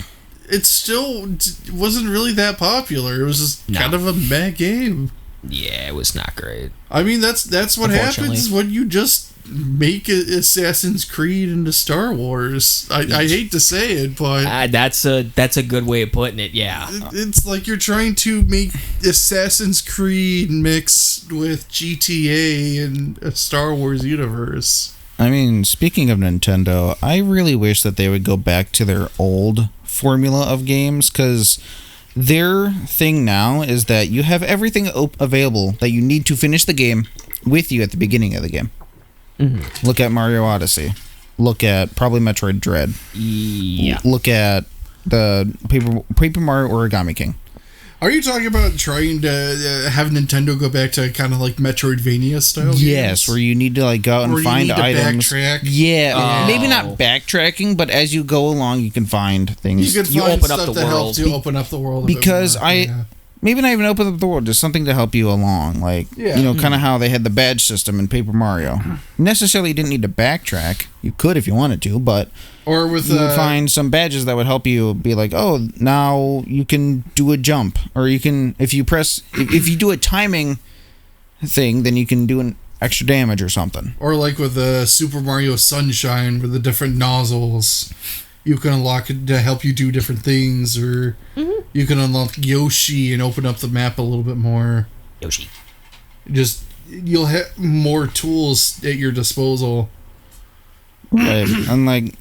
still wasn't really that popular. It was just No. kind of a meh game. yeah, it was not great. I mean, that's what Unfortunately. happens when you just make Assassin's Creed into Star Wars. I hate to say it, but That's a good way of putting it. Yeah. it's like you're trying to make Assassin's Creed mixed with GTA and a Star Wars universe. I mean, speaking of Nintendo, I really wish that they would go back to their old formula of games, because their thing now is that you have everything available that you need to finish the game with you at the beginning of the game. Mm-hmm. Look at Mario Odyssey. Look at probably Metroid Dread. Yeah. Look at the Paper Mario Origami King. Are you talking about trying to have Nintendo go back to kind of like Metroidvania style? Yes, games? where you need to like go out and Where you find need to items. backtrack? Yeah, Oh. maybe not backtracking, but as you go along, you can find things. You can You find open up stuff the that world. helps you open up the world a bit Because more. Yeah. maybe not even open up the world, just something to help you along. Like, Yeah. you know, kind of how they had the badge system in Paper Mario. Necessarily didn't need to backtrack. You could if you wanted to, but Or with you would find some badges that would help you be like, oh, now you can do a jump. Or you can, if you if you do a timing thing, then you can do an extra damage or something. or like with Super Mario Sunshine, with the different nozzles, you can unlock it to help you do different things, or you can unlock Yoshi and open up the map a little bit more. Yoshi. Just you'll have more tools at your disposal. Right. And like,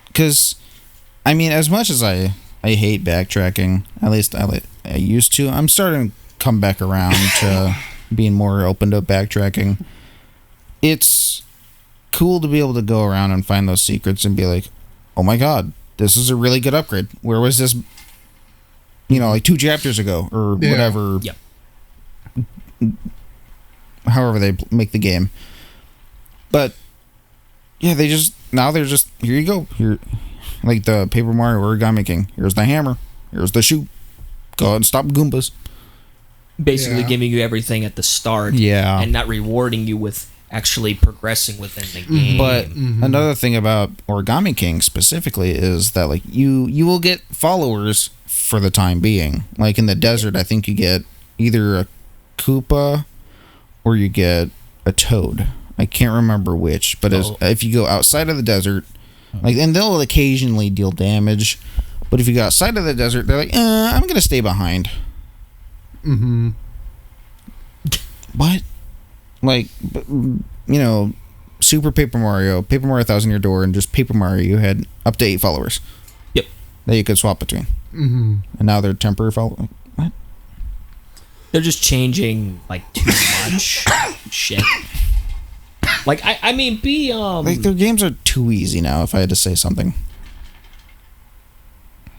because, I mean, as much as I hate backtracking, at least I used to, I'm starting to come back around to being more open to backtracking. It's cool to be able to go around and find those secrets and be like, oh my god, this is a really good upgrade. Where was this, you know, like 2 chapters ago or Yeah. whatever. Yep. However they make the game. But yeah, they're just here you go. Here, like the Paper Mario Origami King. Here's the hammer. Here's the shoe. Go and stop Goombas. Basically Yeah. giving you everything at the start. Yeah. And not rewarding you with actually progressing within the game. But another thing about Origami King specifically is that like you will get followers for the time being. Like in the desert, I think you get either a Koopa or you get a Toad. I can't remember which, but if you go outside of the desert, like, and they'll occasionally deal damage, but if you go outside of the desert, they're like, I'm gonna stay behind. Mm-hmm. What? Like, you know, Super Paper Mario 1000 Year Door, and just Paper Mario, you had up to 8 followers. Yep. That you could swap between. Mm-hmm. And now they're temporary followers. What? They're just changing like too much shit. Like I mean, Like, their games are too easy now, if I had to say something.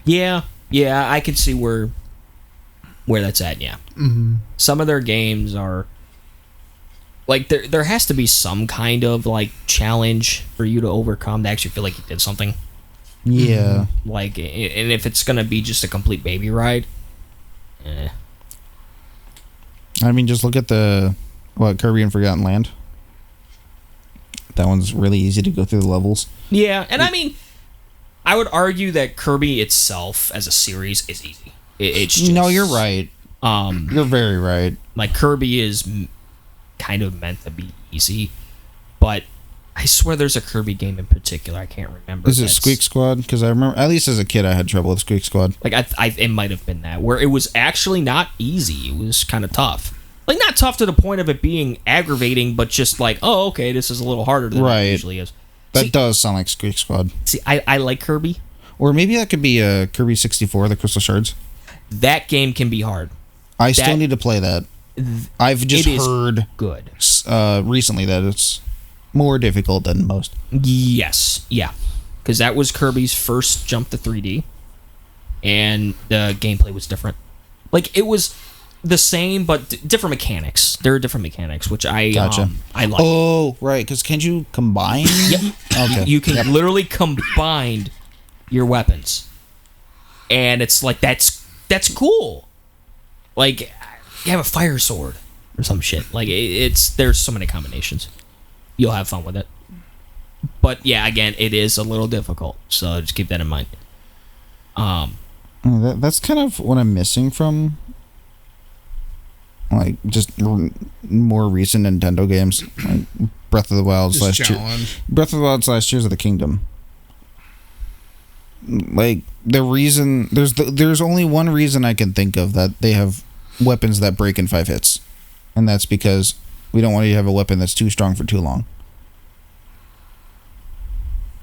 yeah, I can see where that's at. Yeah, Mm-hmm. some of their games are like there has to be some kind of like challenge for you to overcome to actually feel like you did something. Yeah. Like, and if it's gonna be just a complete baby ride, I mean, just look at Kirby and Forgotten Land. That one's really easy to go through the levels. yeah. And I mean, I would argue that Kirby itself as a series is easy. It's just, No, you're right. You're very right. Like Kirby is kind of meant to be easy, but I swear there's a Kirby game in particular I can't remember. Is it Squeak Squad? Because I remember, at least as a kid, I had trouble with Squeak Squad. Like it might have been that where it was actually not easy. It was kind of tough. Like not tough to the point of it being aggravating, but just like, oh, okay, this is a little harder than it usually is. That does sound like Squeak Squad. See, I like Kirby. Or maybe that could be Kirby 64, the Crystal Shards. That game can be hard. I still need to play that. I've just heard good recently that it's more difficult than most. Yes, yeah, because that was Kirby's first jump to 3D, and the gameplay was different. Like it was the same, but different mechanics. There are different mechanics, which I like. Oh, right, because can you combine? Yep. Okay. You can literally combine your weapons, and it's like that's cool. Like you have a fire sword or some shit. Like there's so many combinations. You'll have fun with it. But yeah, again, it is a little difficult, so just keep that in mind. That's kind of what I'm missing from like just more recent Nintendo games, like Breath of the Wild Breath of the Wild / Tears of the Kingdom. Like the reason there's only one reason I can think of that they have weapons that break in 5 hits, and that's because we don't want you to have a weapon that's too strong for too long.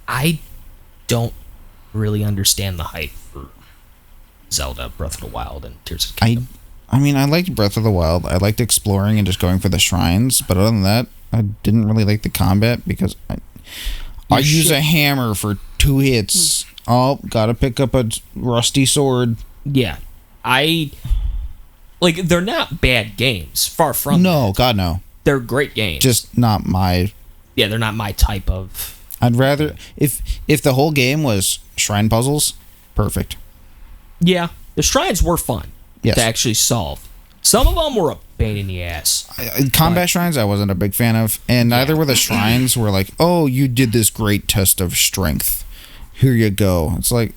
I don't really understand the hype for Zelda Breath of the Wild and Tears of the Kingdom. I mean, I liked Breath of the Wild. I liked exploring and just going for the shrines, but other than that, I didn't really like the combat because I use a hammer for 2 hits. Oh, gotta pick up a rusty sword. Yeah. They're not bad games. Far from No, that. God, no. They're great games. Just not my... Yeah, they're not my type of... I'd rather... If the whole game was shrine puzzles, perfect. Yeah. The shrines were fun to actually solve. Some of them were a pain in the ass. Combat shrines I wasn't a big fan of, and neither were the shrines were like, oh, you did this great test of strength. Here you go. It's like,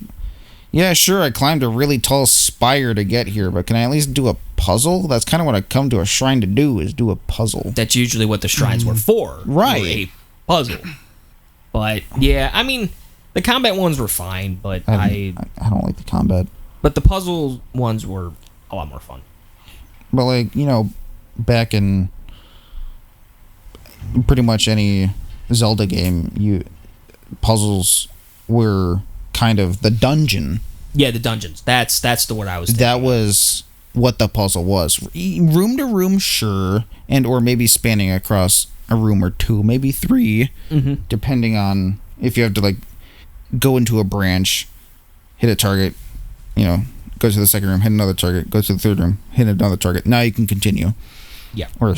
yeah, sure, I climbed a really tall spire to get here, but can I at least do a puzzle? That's kind of what I come to a shrine to do, is do a puzzle. That's usually what the shrines were for. Right. Were a puzzle. But, yeah, I mean, the combat ones were fine, but I don't like the combat. But the puzzle ones were a lot more fun. But, like, you know, back in pretty much any Zelda game, puzzles were kind of the dungeon. Yeah, the dungeons. That's the word I was thinking. That was what the puzzle was. Room to room, sure, and or maybe spanning across a room or 2, maybe 3, depending on if you have to like go into a branch, hit a target, you know, go to the second room, hit another target, go to the third room, hit another target. Now you can continue. Yeah. Or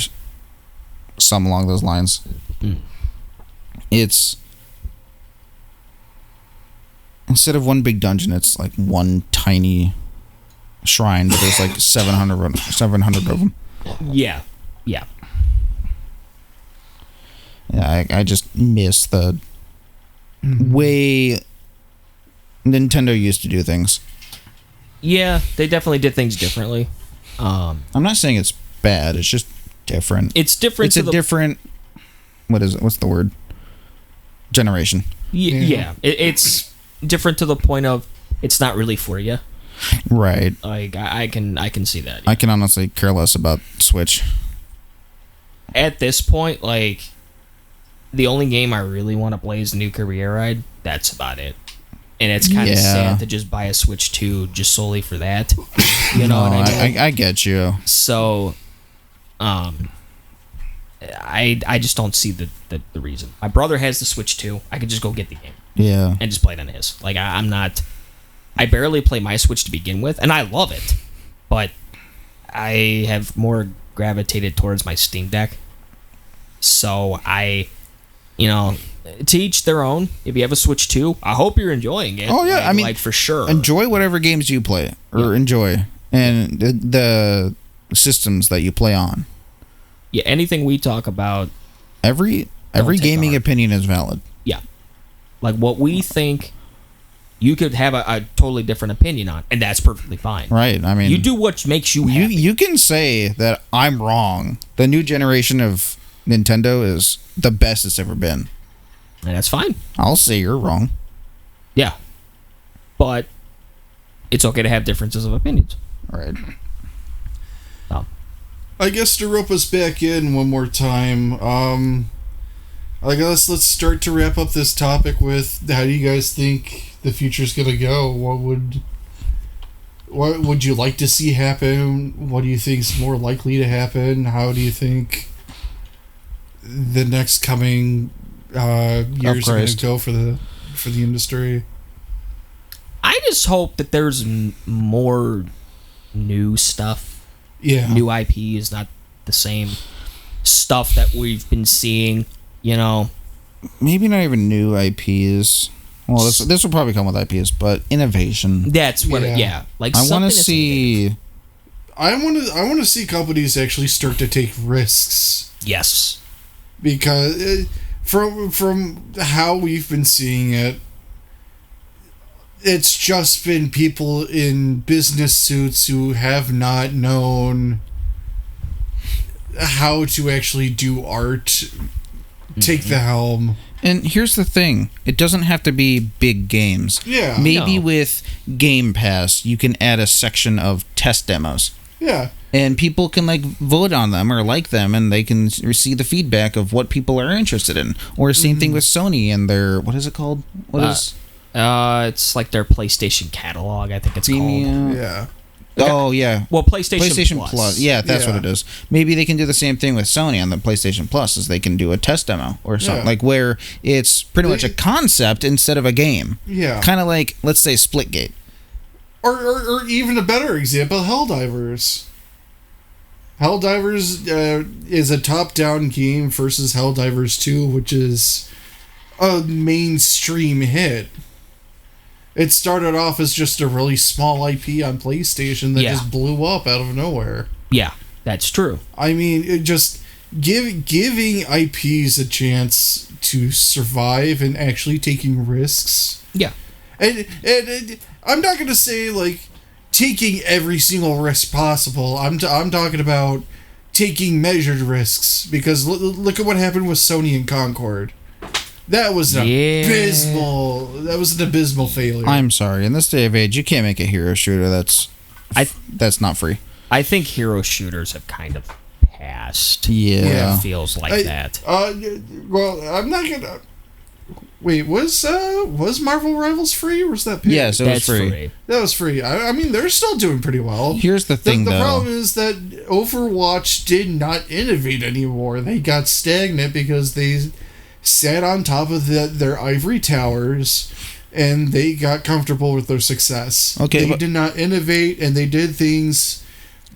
some along those lines. It's instead of one big dungeon, it's like one tiny shrine, but there's like 700 of them. Yeah. Yeah. Yeah, I just miss the way Nintendo used to do things. Yeah, they definitely did things differently. I'm not saying it's bad. It's just different. It's different. It's different. What is it? What's the word? Generation. Yeah. It's different to the point of it's not really for you. Right. Like I can see that. I can honestly care less about Switch. At this point, like the only game I really want to play is the new Kirby Air Ride. That's about it. And it's kind of sad to just buy a Switch 2 just solely for that. You know what I mean? I get you. So, I just don't see the reason. My brother has the Switch 2. I could just go get the game. Yeah. And just play it on his. Like, I'm not... I barely play my Switch to begin with, and I love it. But I have more gravitated towards my Steam Deck. So, to each their own. If you have a Switch 2, I hope you're enjoying it. Oh, yeah. Like for sure. Enjoy whatever games you play. Or enjoy. And the systems that you play on. Yeah, anything we talk about... Every gaming opinion is valid. Yeah. Like, what we think you could have a totally different opinion on, and that's perfectly fine. Right. I mean, You do what makes you happy. you can say that I'm wrong. The new generation of Nintendo is the best it's ever been. And that's fine. I'll say you're wrong. Yeah. But it's okay to have differences of opinions. Right. So, I guess to rope us back in one more time, I guess let's start to wrap up this topic with how do you guys think the future's gonna go? What would you like to see happen? What do you think's more likely to happen? How do you think the next coming years are gonna go for the industry? I just hope that there's more new stuff. Yeah. New IPs, not the same stuff that we've been seeing, you know. Maybe not even new IPs. Well, this will probably come with IPs, but innovation. That's what like I want to that's see. I want to see companies actually start to take risks. Yes. Because from how we've been seeing it, it's just been people in business suits who have not known how to actually do art take the helm. And here's the thing. It doesn't have to be big games. Yeah. Maybe with Game Pass, you can add a section of test demos. Yeah. And people can like vote on them or like them, and they can see the feedback of what people are interested in. Or same thing with Sony and their, what is it called? It's like their PlayStation catalog, I think it's called. Yeah. Oh, yeah. Well, PlayStation Plus. Yeah, that's what it is. Maybe they can do the same thing with Sony on the PlayStation Plus, is they can do a test demo or something, like where it's pretty much a concept instead of a game. Yeah. Kind of like, let's say, Splitgate. Or even a better example, Helldivers. Helldivers is a top-down game versus Helldivers 2, which is a mainstream hit. It started off as just a really small IP on PlayStation that just blew up out of nowhere. Yeah, that's true. I mean, it just giving IPs a chance to survive and actually taking risks. Yeah. And I'm not going to say, like, taking every single risk possible. I'm talking about taking measured risks, because look at what happened with Sony and Concord. That was an abysmal. That was an abysmal failure. I'm sorry. In this day of age, you can't make a hero shooter that's not free. I think hero shooters have kind of passed. Yeah. It feels like that. Well, I'm not gonna. Wait, was Marvel Rivals free, or was that paid? Yes, it was free. That was free. I mean, they're still doing pretty well. Here's the thing, the though. problem is that Overwatch did not innovate anymore. They got stagnant because they sat on top of their ivory towers, and they got comfortable with their success. Okay, they did not innovate, and they did things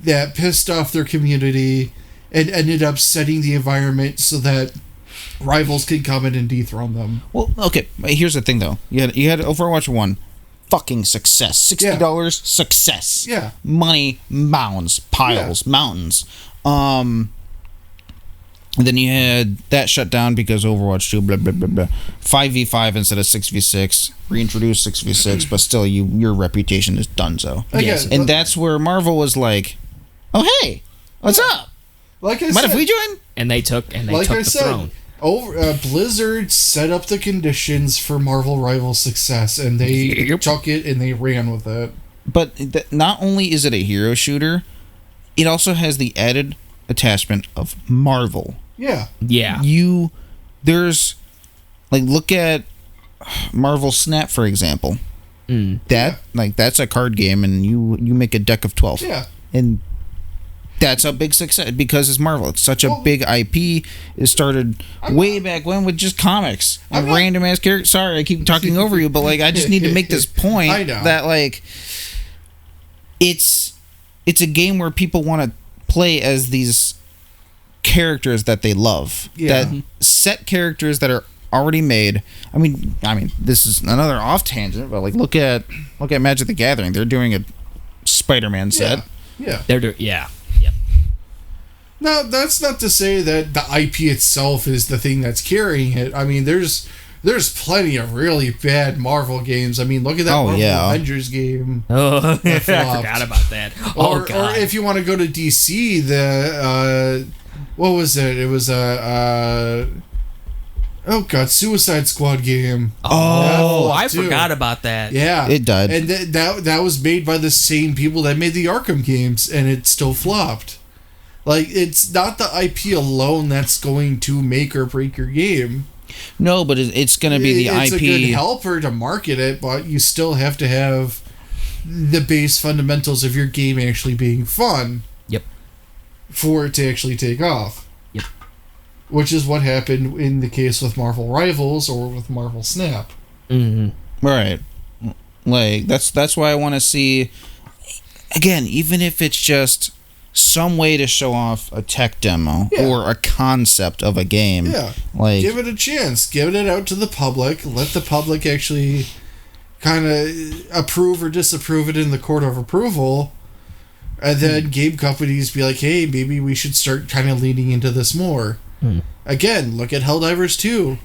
that pissed off their community and ended up setting the environment so that rivals could come in and dethrone them. Well, okay. Here's the thing, though. You had Overwatch 1. Fucking success. $60, success. Yeah. Money, mounds, piles, mountains. Then you had that shut down because Overwatch 2, blah, blah, blah, blah. 5v5 instead of 6v6. Reintroduced 6v6, but still, your reputation is donezo. Yes. And that's where Marvel was like, oh, hey, what's up? Like I What said, if we join? And they took like I the said, throne. Blizzard set up the conditions for Marvel Rivals success, and they took it and they ran with it. But not only is it a hero shooter, it also has the added attachment of Marvel. Yeah. Yeah. There's, like, look at Marvel Snap, for example. That's a card game, and you make a deck of 12. Yeah. And that's a big success because it's Marvel. It's such a big IP. It started way back when with just comics and random ass characters. Sorry, I keep talking over you, but like I just need to make this point I know. that like it's a game where people want to play as these characters that they love. Yeah. That set characters that are already made. I mean, this is another off tangent, but like look at Magic the Gathering. They're doing a Spider-Man set. Yeah. Yeah. Now, that's not to say that the IP itself is the thing that's carrying it. I mean, there's there's plenty of really bad Marvel games. I mean, look at that Marvel Avengers game. Oh, I forgot about that. Or if you want to go to DC, what was it? It was Suicide Squad game. Oh, I forgot about that. Yeah, it died. And that was made by the same people that made the Arkham games, and it still flopped. Like, it's not the IP alone that's going to make or break your game. No, but it's going to be the it's IP. It's a good helper to market it, but you still have to have the base fundamentals of your game actually being fun. Yep. For it to actually take off. Yep. Which is what happened in the case with Marvel Rivals or with Marvel Snap. Mm-hmm. Right. Like, that's why I want to see, again, even if it's just some way to show off a tech demo or a concept of a game. Yeah. Like, give it a chance. Give it out to the public. Let the public actually kind of approve or disapprove it in the court of approval. And then game companies be like, hey, maybe we should start kind of leaning into this more. Again, look at Helldivers 2.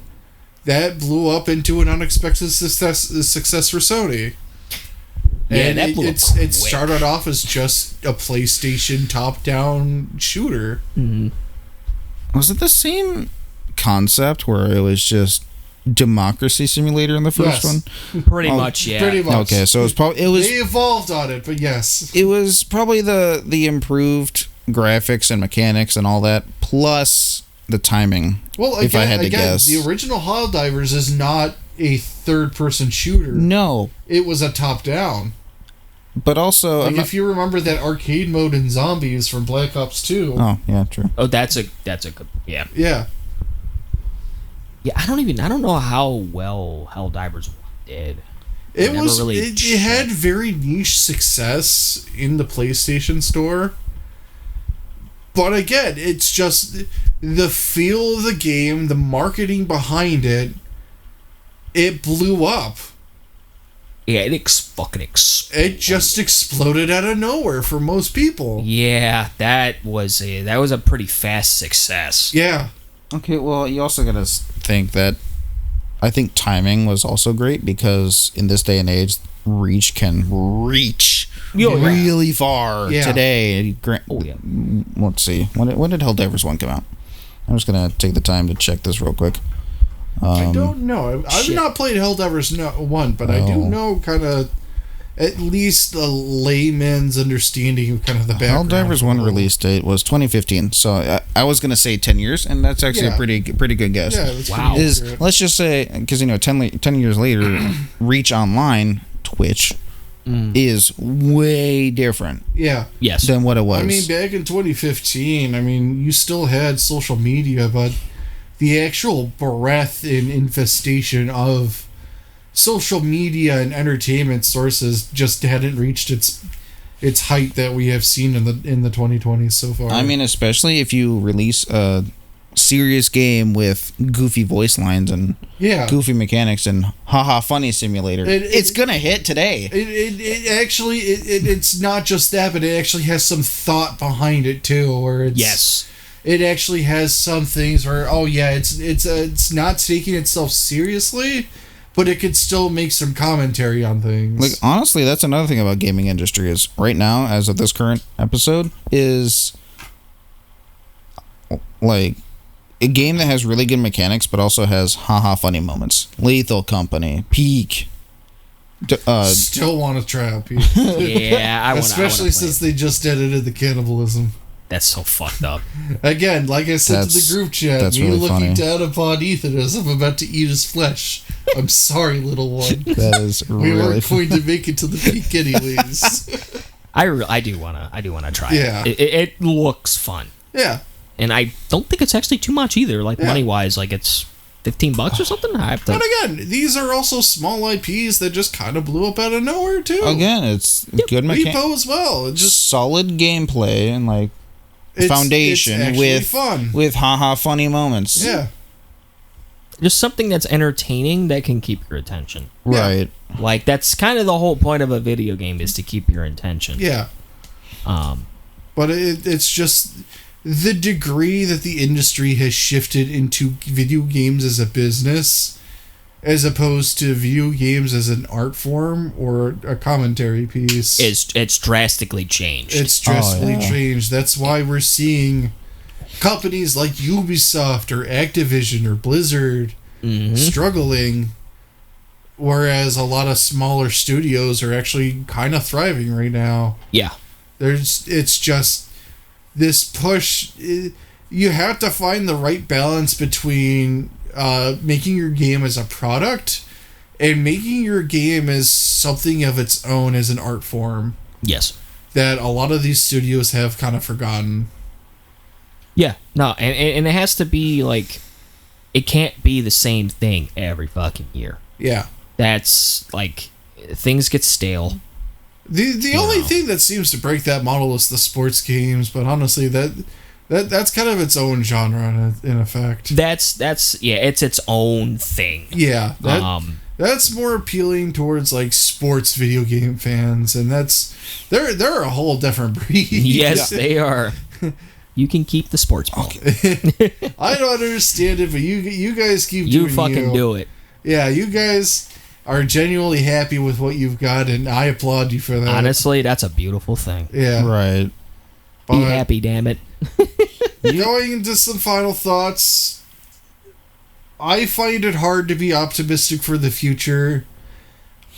That blew up into an unexpected success for Sony. Yeah, and that blew up it quick. started off as just a PlayStation top-down shooter. Mm-hmm. Was it the same concept where it was just Democracy Simulator in the first one? Pretty much, yeah. Pretty much. Okay, so it was they evolved on it, but yes. It was probably the improved graphics and mechanics and all that, plus the timing. Well, if I had to guess. the original Helldivers is not a third-person shooter. No. It was a top-down. But also, Like, if you remember that arcade mode in Zombies from Black Ops 2. Oh, yeah, true. Oh, that's a good, yeah. Yeah. Yeah, I don't know how well Helldivers did. It had very niche success in the PlayStation Store. But again, it's just the feel of the game, the marketing behind it, it blew up. Yeah, it fucking exploded. It just exploded out of nowhere for most people. Yeah, that was a pretty fast success. Yeah. Okay, well, you also gotta think that I think timing was also great because in this day and age, reach can reach really far today. Let's see. When did Helldivers 1 come out? I'm just gonna take the time to check this real quick. I don't know. I've not played Helldivers 1, but I do know kind of at least a layman's understanding of kind of the background. Helldivers 1 release date was 2015, so I was gonna say 10 years, and that's actually a pretty good guess. Yeah, that's wow. Let's just say, because 10 years later, Reach Online, Twitch, is way different. Yeah. Yes. Than what it was. I mean, back in 2015, you still had social media, but the actual breadth and infestation of social media and entertainment sources just hadn't reached its height that we have seen in the 2020s so far. I mean, especially if you release a serious game with goofy voice lines and goofy mechanics and haha funny simulator, it's gonna hit today. It's not just that, but it actually has some thought behind it too, where it actually has some things where it's not taking itself seriously, but it could still make some commentary on things. Like, honestly, that's another thing about gaming industry is right now, as of this current episode, is like a game that has really good mechanics but also has haha funny moments. Lethal Company, Peak. Still want to try out Peak. Yeah, I want to. Especially since they just edited the cannibalism. That's so fucked up. Again, like I said to the group chat, me really looking funny. down upon Ethan as I'm about to eat his flesh. I'm sorry, little one. That is we really weren't going to make it to the peak anyways. I do wanna try it. It looks fun. Yeah. And I don't think it's actually too much either, like money wise, like it's $15 or something. But again, these are also small IPs that just kind of blew up out of nowhere too. Again, it's good mechanics. Repo as well. It's just solid gameplay and like foundation with haha funny moments. Yeah. Just something that's entertaining that can keep your attention. Right. Like that's kind of the whole point of a video game is to keep your attention. Yeah. But it's just the degree that the industry has shifted into video games as a business as opposed to view games as an art form or a commentary piece. It's drastically changed. It's drastically changed. That's why we're seeing companies like Ubisoft or Activision or Blizzard struggling, whereas a lot of smaller studios are actually kind of thriving right now. Yeah. It's just this push. You have to find the right balance between making your game as a product and making your game as something of its own as an art form. Yes. That a lot of these studios have kind of forgotten. Yeah. No, and it has to be like, it can't be the same thing every fucking year. Yeah. That's like, things get stale. The only thing that seems to break that model is the sports games, but honestly, that's kind of its own genre in effect. That's it's its own thing. Yeah, that's more appealing towards like sports video game fans, and they're a whole different breed. Yes, they are. You can keep the sports ball. Okay. I don't understand it, but you guys keep doing you fucking do it. Yeah, you guys are genuinely happy with what you've got, and I applaud you for that. Honestly, that's a beautiful thing. Yeah. Right. Be happy, damn it. Going into some final thoughts, I find it hard to be optimistic for the future.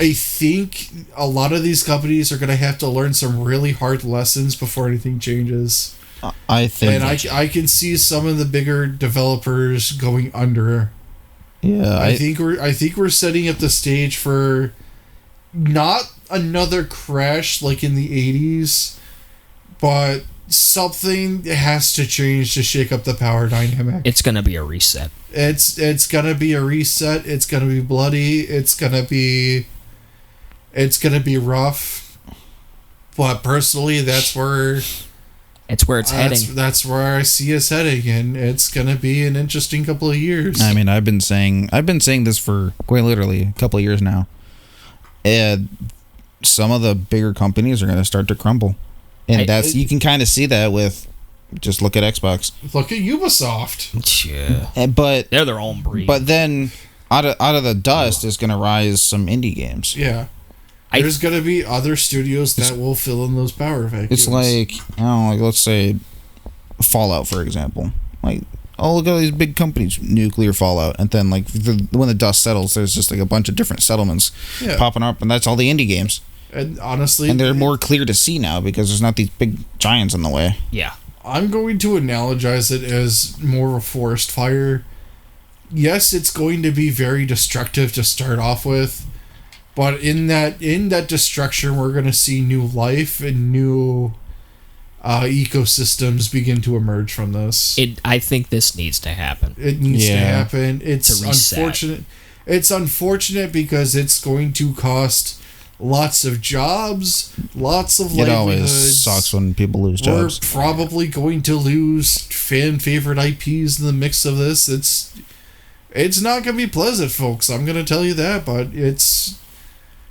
I think a lot of these companies are going to have to learn some really hard lessons before anything changes. I think... And I can see some of the bigger developers going under. Yeah, I think we're setting up the stage for not another crash like in the 80s, but something has to change to shake up the power dynamic. It's gonna be a reset. It's gonna be a reset. It's gonna be bloody. It's gonna be rough. But personally, that's where it's heading. That's where I see us heading, and it's gonna be an interesting couple of years. I mean, I've been saying this for quite literally a couple of years now. And some of the bigger companies are gonna start to crumble, and you can kind of see that with just look at Xbox. Look at Ubisoft. Yeah, but they're their own breed. But then out of the dust is gonna rise some indie games. Yeah. There's going to be other studios that will fill in those power vacuums. It's like, let's say Fallout, for example. Like, look at all these big companies, nuclear Fallout. And then, like, when the dust settles, there's just, like, a bunch of different settlements popping up. And that's all the indie games. And honestly... And they're more clear to see now because there's not these big giants in the way. Yeah. I'm going to analogize it as more of a forest fire. Yes, it's going to be very destructive to start off with. But in that destruction, we're going to see new life and new ecosystems begin to emerge from this. I think this needs to happen. It needs to happen. It's unfortunate. It's unfortunate because it's going to cost lots of jobs, lots of livelihoods. It always sucks when people lose jobs. We're probably going to lose fan favorite IPs in the mix of this. It's not going to be pleasant, folks. I'm going to tell you that, but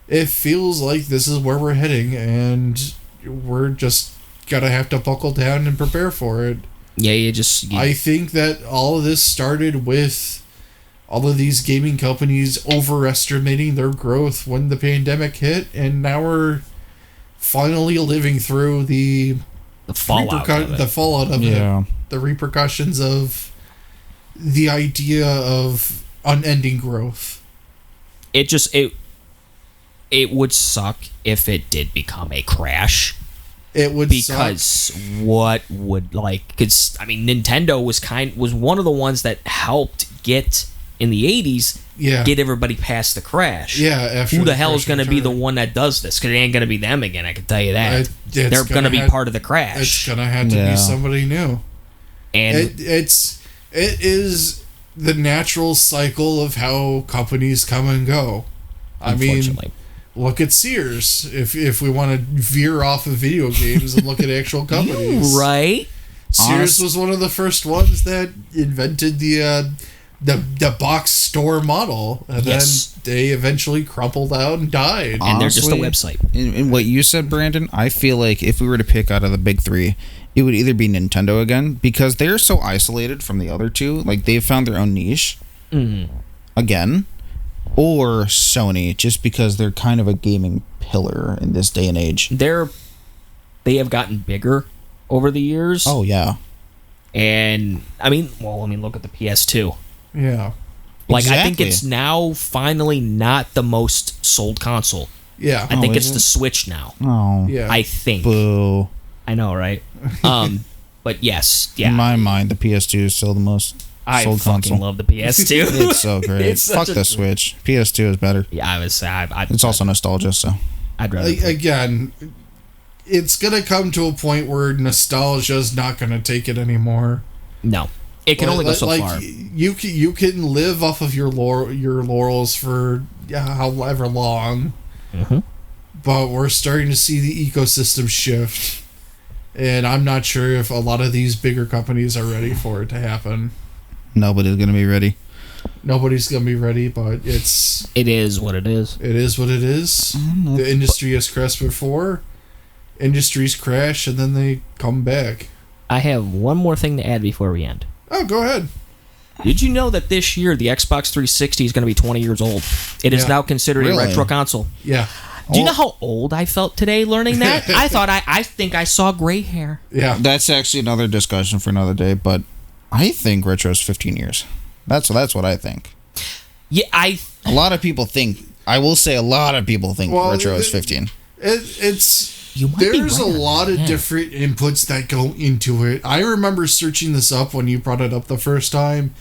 it feels like this is where we're heading, and we're just gonna have to buckle down and prepare for it. Yeah, I think that all of this started with all of these gaming companies overestimating their growth when the pandemic hit, and now we're finally living through the fallout of it. The repercussions of the idea of unending growth. It would suck if it did become a crash. It would because what would because I mean Nintendo was one of the ones that helped get in the 80s get everybody past the crash. Yeah, who the hell is going to be the one that does this? Because it ain't going to be them again. I can tell you that. They're going to be part of the crash. It's going to have to be somebody new. And it is the natural cycle of how companies come and go. I mean, look at Sears. If we want to veer off of video games and look at actual companies, right? Sears was one of the first ones that invented the box store model, and then they eventually crumpled out and died. And they're just a website. In what you said, Brandon, I feel like if we were to pick out of the big three, it would either be Nintendo again, because they're so isolated from the other two. Like, they've found their own niche again. or Sony, just because they're kind of a gaming pillar in this day and age. They have gotten bigger over the years. Oh yeah, and look at the PS2. Yeah. Like, I think Exactly. it's now finally not the most sold console. Yeah. I think is it's it? the Switch now. oh Yeah. I think. boo. I know, right? But yes, In yeah. my mind, the PS2 is still the most I sold fucking console. love the PS2. It's so great. It's Fuck such the a- Switch. PS2 is better. Yeah, It's also nostalgia, so. I'd rather. Again, it's going to come to a point where nostalgia is not going to take it anymore. No, it can only go so far. You can live off of your laurels for however long, Mm-hmm. but we're starting to see the ecosystem shift, and I'm not sure if a lot of these bigger companies are ready for it to happen. Nobody's going to be ready. Nobody's gonna be ready, but It is what it is. it is what it is. The industry has crashed before. Industries crash and then they come back. I have one more thing to add before we end. Oh, go ahead. Did you know that this year the Xbox 360 is going to be 20 years old? It is Yeah. now considered a Really? retro console. Yeah, Do you know how old I felt today learning that? I think I saw gray hair. yeah. That's actually another discussion for another day, but I think retro is 15 years. That's what I think. Yeah, A lot of people think, I will say a lot of people think Well, retro is 15. It's You might be there's a right on lot of that. different inputs that go into it. I remember searching this up when you brought it up the first time,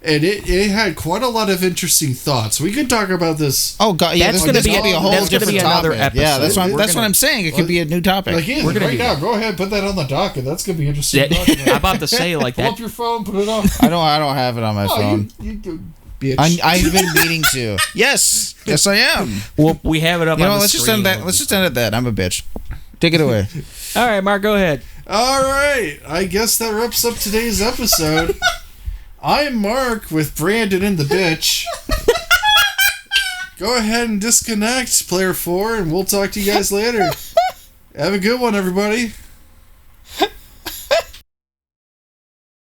and it had quite a lot of interesting thoughts. We could talk about this. Oh god, yeah, That's this gonna could be be a whole that's gonna different be another topic. Yeah, episode. that's what We're that's gonna- what I'm saying. It could be a new topic. Like, yeah, We're gonna right do now, that. go ahead, put that on the docket. That's gonna be interesting. Yeah, document. I'm about to say like Pull that. up your phone, put it on. I don't have it on my Oh, phone. you bitch. I've been meaning to. Yes, I am. Well, we have it up. You on know, the let's just screen. end that. Let's just end at that. I'm a bitch. Take it away. All right, Mark, go ahead. All right, I guess that wraps up today's episode. I'm Mark with Brandon and the bitch. Go ahead and disconnect, Player 4, and we'll talk to you guys later. Have a good one, everybody.